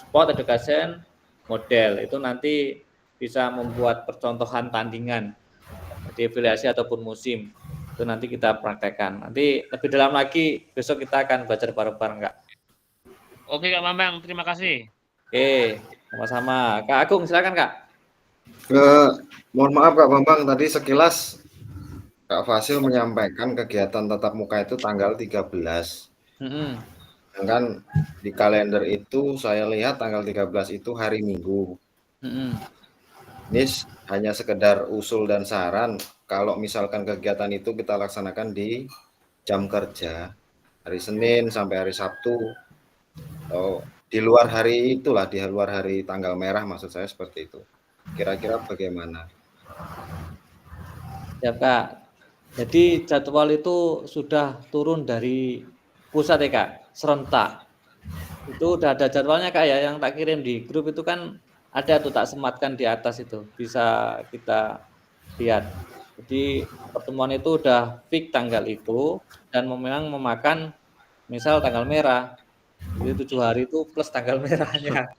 Sport Education Model. Itu nanti bisa membuat percontohan tandingan di afiliasi ataupun musim. Itu nanti kita praktekkan. Nanti lebih dalam lagi besok kita akan belajar bareng-bareng Kak. Oke Kak Bambang, terima kasih. Oke, sama-sama. Kak Agung, silakan Kak. Mohon maaf Kak Bambang, tadi sekilas Kak Fasil menyampaikan kegiatan tatap muka itu tanggal 13. Sedangkan di kalender itu saya lihat tanggal 13 itu hari Minggu. Ini hanya sekedar usul dan saran, kalau misalkan kegiatan itu kita laksanakan di jam kerja, hari Senin sampai hari Sabtu, atau di luar hari itulah, di luar hari tanggal merah, maksud saya seperti itu. Kira-kira bagaimana? Ya Kak, jadi jadwal itu sudah turun dari pusat ya Kak, serentak. Itu udah ada jadwalnya Kak ya, yang tak kirim di grup itu kan ada tuh, tak sematkan di atas itu, bisa kita lihat. Jadi pertemuan itu udah fix tanggal itu, dan memang memakan misal tanggal merah, jadi 7 hari itu plus tanggal merahnya.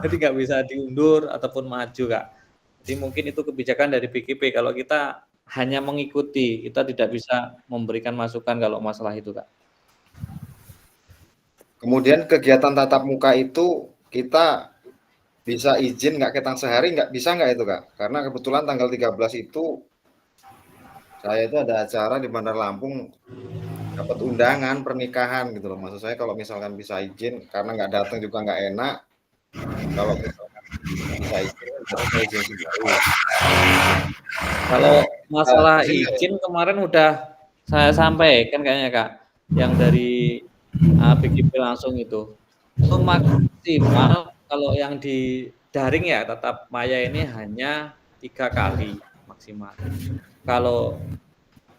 Jadi nggak bisa diundur ataupun maju Kak. Jadi mungkin itu kebijakan dari BKP, kalau kita hanya mengikuti, kita tidak bisa memberikan masukan kalau masalah itu Kak. Kemudian kegiatan tatap muka itu kita bisa izin nggak ketang sehari, nggak bisa nggak itu Kak? Karena kebetulan tanggal 13 itu saya itu ada acara di Bandar Lampung, dapat undangan pernikahan gitu loh. Maksud saya kalau misalkan bisa izin, karena nggak datang juga nggak enak. Kalau misalkan bisa izin, terus saya izin sendiri. Kalau masalah izin kemarin udah saya sampaikan kayaknya Kak, yang dari BKP langsung itu maksimal kalau yang di daring ya tatap maya ini hanya 3 kali maksimal. Kalau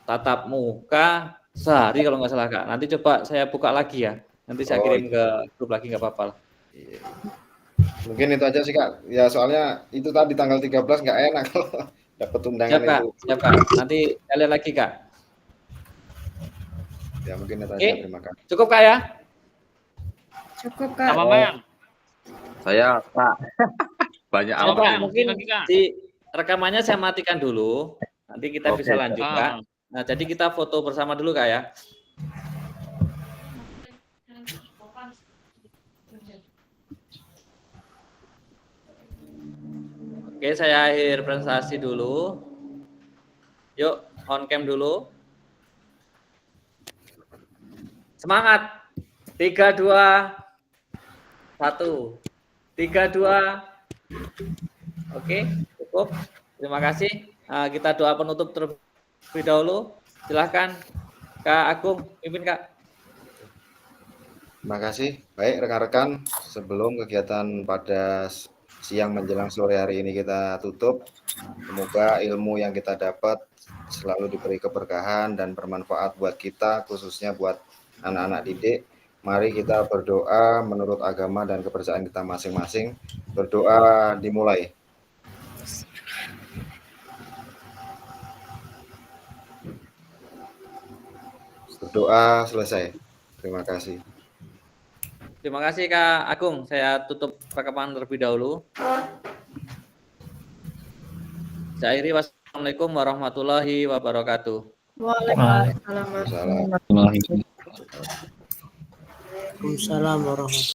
tatap muka sehari kalau nggak salah Kak. Nanti coba saya buka lagi ya. Nanti saya kirim ke grup lagi, nggak apa-apa lah. Mungkin itu aja sih Kak. Ya soalnya itu tadi tanggal 13 nggak enak kalau dapat undangan Siap Kak, itu. siap Kak. Nanti saya lihat lagi Kak. Ya mungkin itu aja, terima kasih. Cukup Kak ya? Cukup Kak. Apa Bang? Saya Pak. Banyak Ya, apa Pak, ini? mungkin di rekamannya saya matikan dulu. Nanti kita Oke, bisa lanjut Kak. Kak. Nah, jadi kita foto bersama dulu Kak ya. Oke, saya akhir presentasi dulu. Yuk, on cam dulu. Semangat. 3, 2, 1. 3, 2. Oke, cukup. Terima kasih. Kita doa penutup terlebih dahulu. Silahkan Kak Agung, pimpin Kak. Terima kasih. Baik rekan-rekan, sebelum kegiatan pada siang menjelang sore hari ini kita tutup, semoga ilmu yang kita dapat selalu diberi keberkahan dan bermanfaat buat kita, khususnya buat anak-anak didik. Mari kita berdoa menurut agama dan kepercayaan kita masing-masing. Berdoa dimulai. Berdoa selesai. Terima kasih. Terima kasih Kak Agung. Saya tutup rekaman terlebih dahulu. Saya akhiri. Wassalamualaikum warahmatullahi wabarakatuh. Waalaikumsalam warahmatullahi wabarakatuh. Waalaikumsalam warahmatullahi wabarakatuh.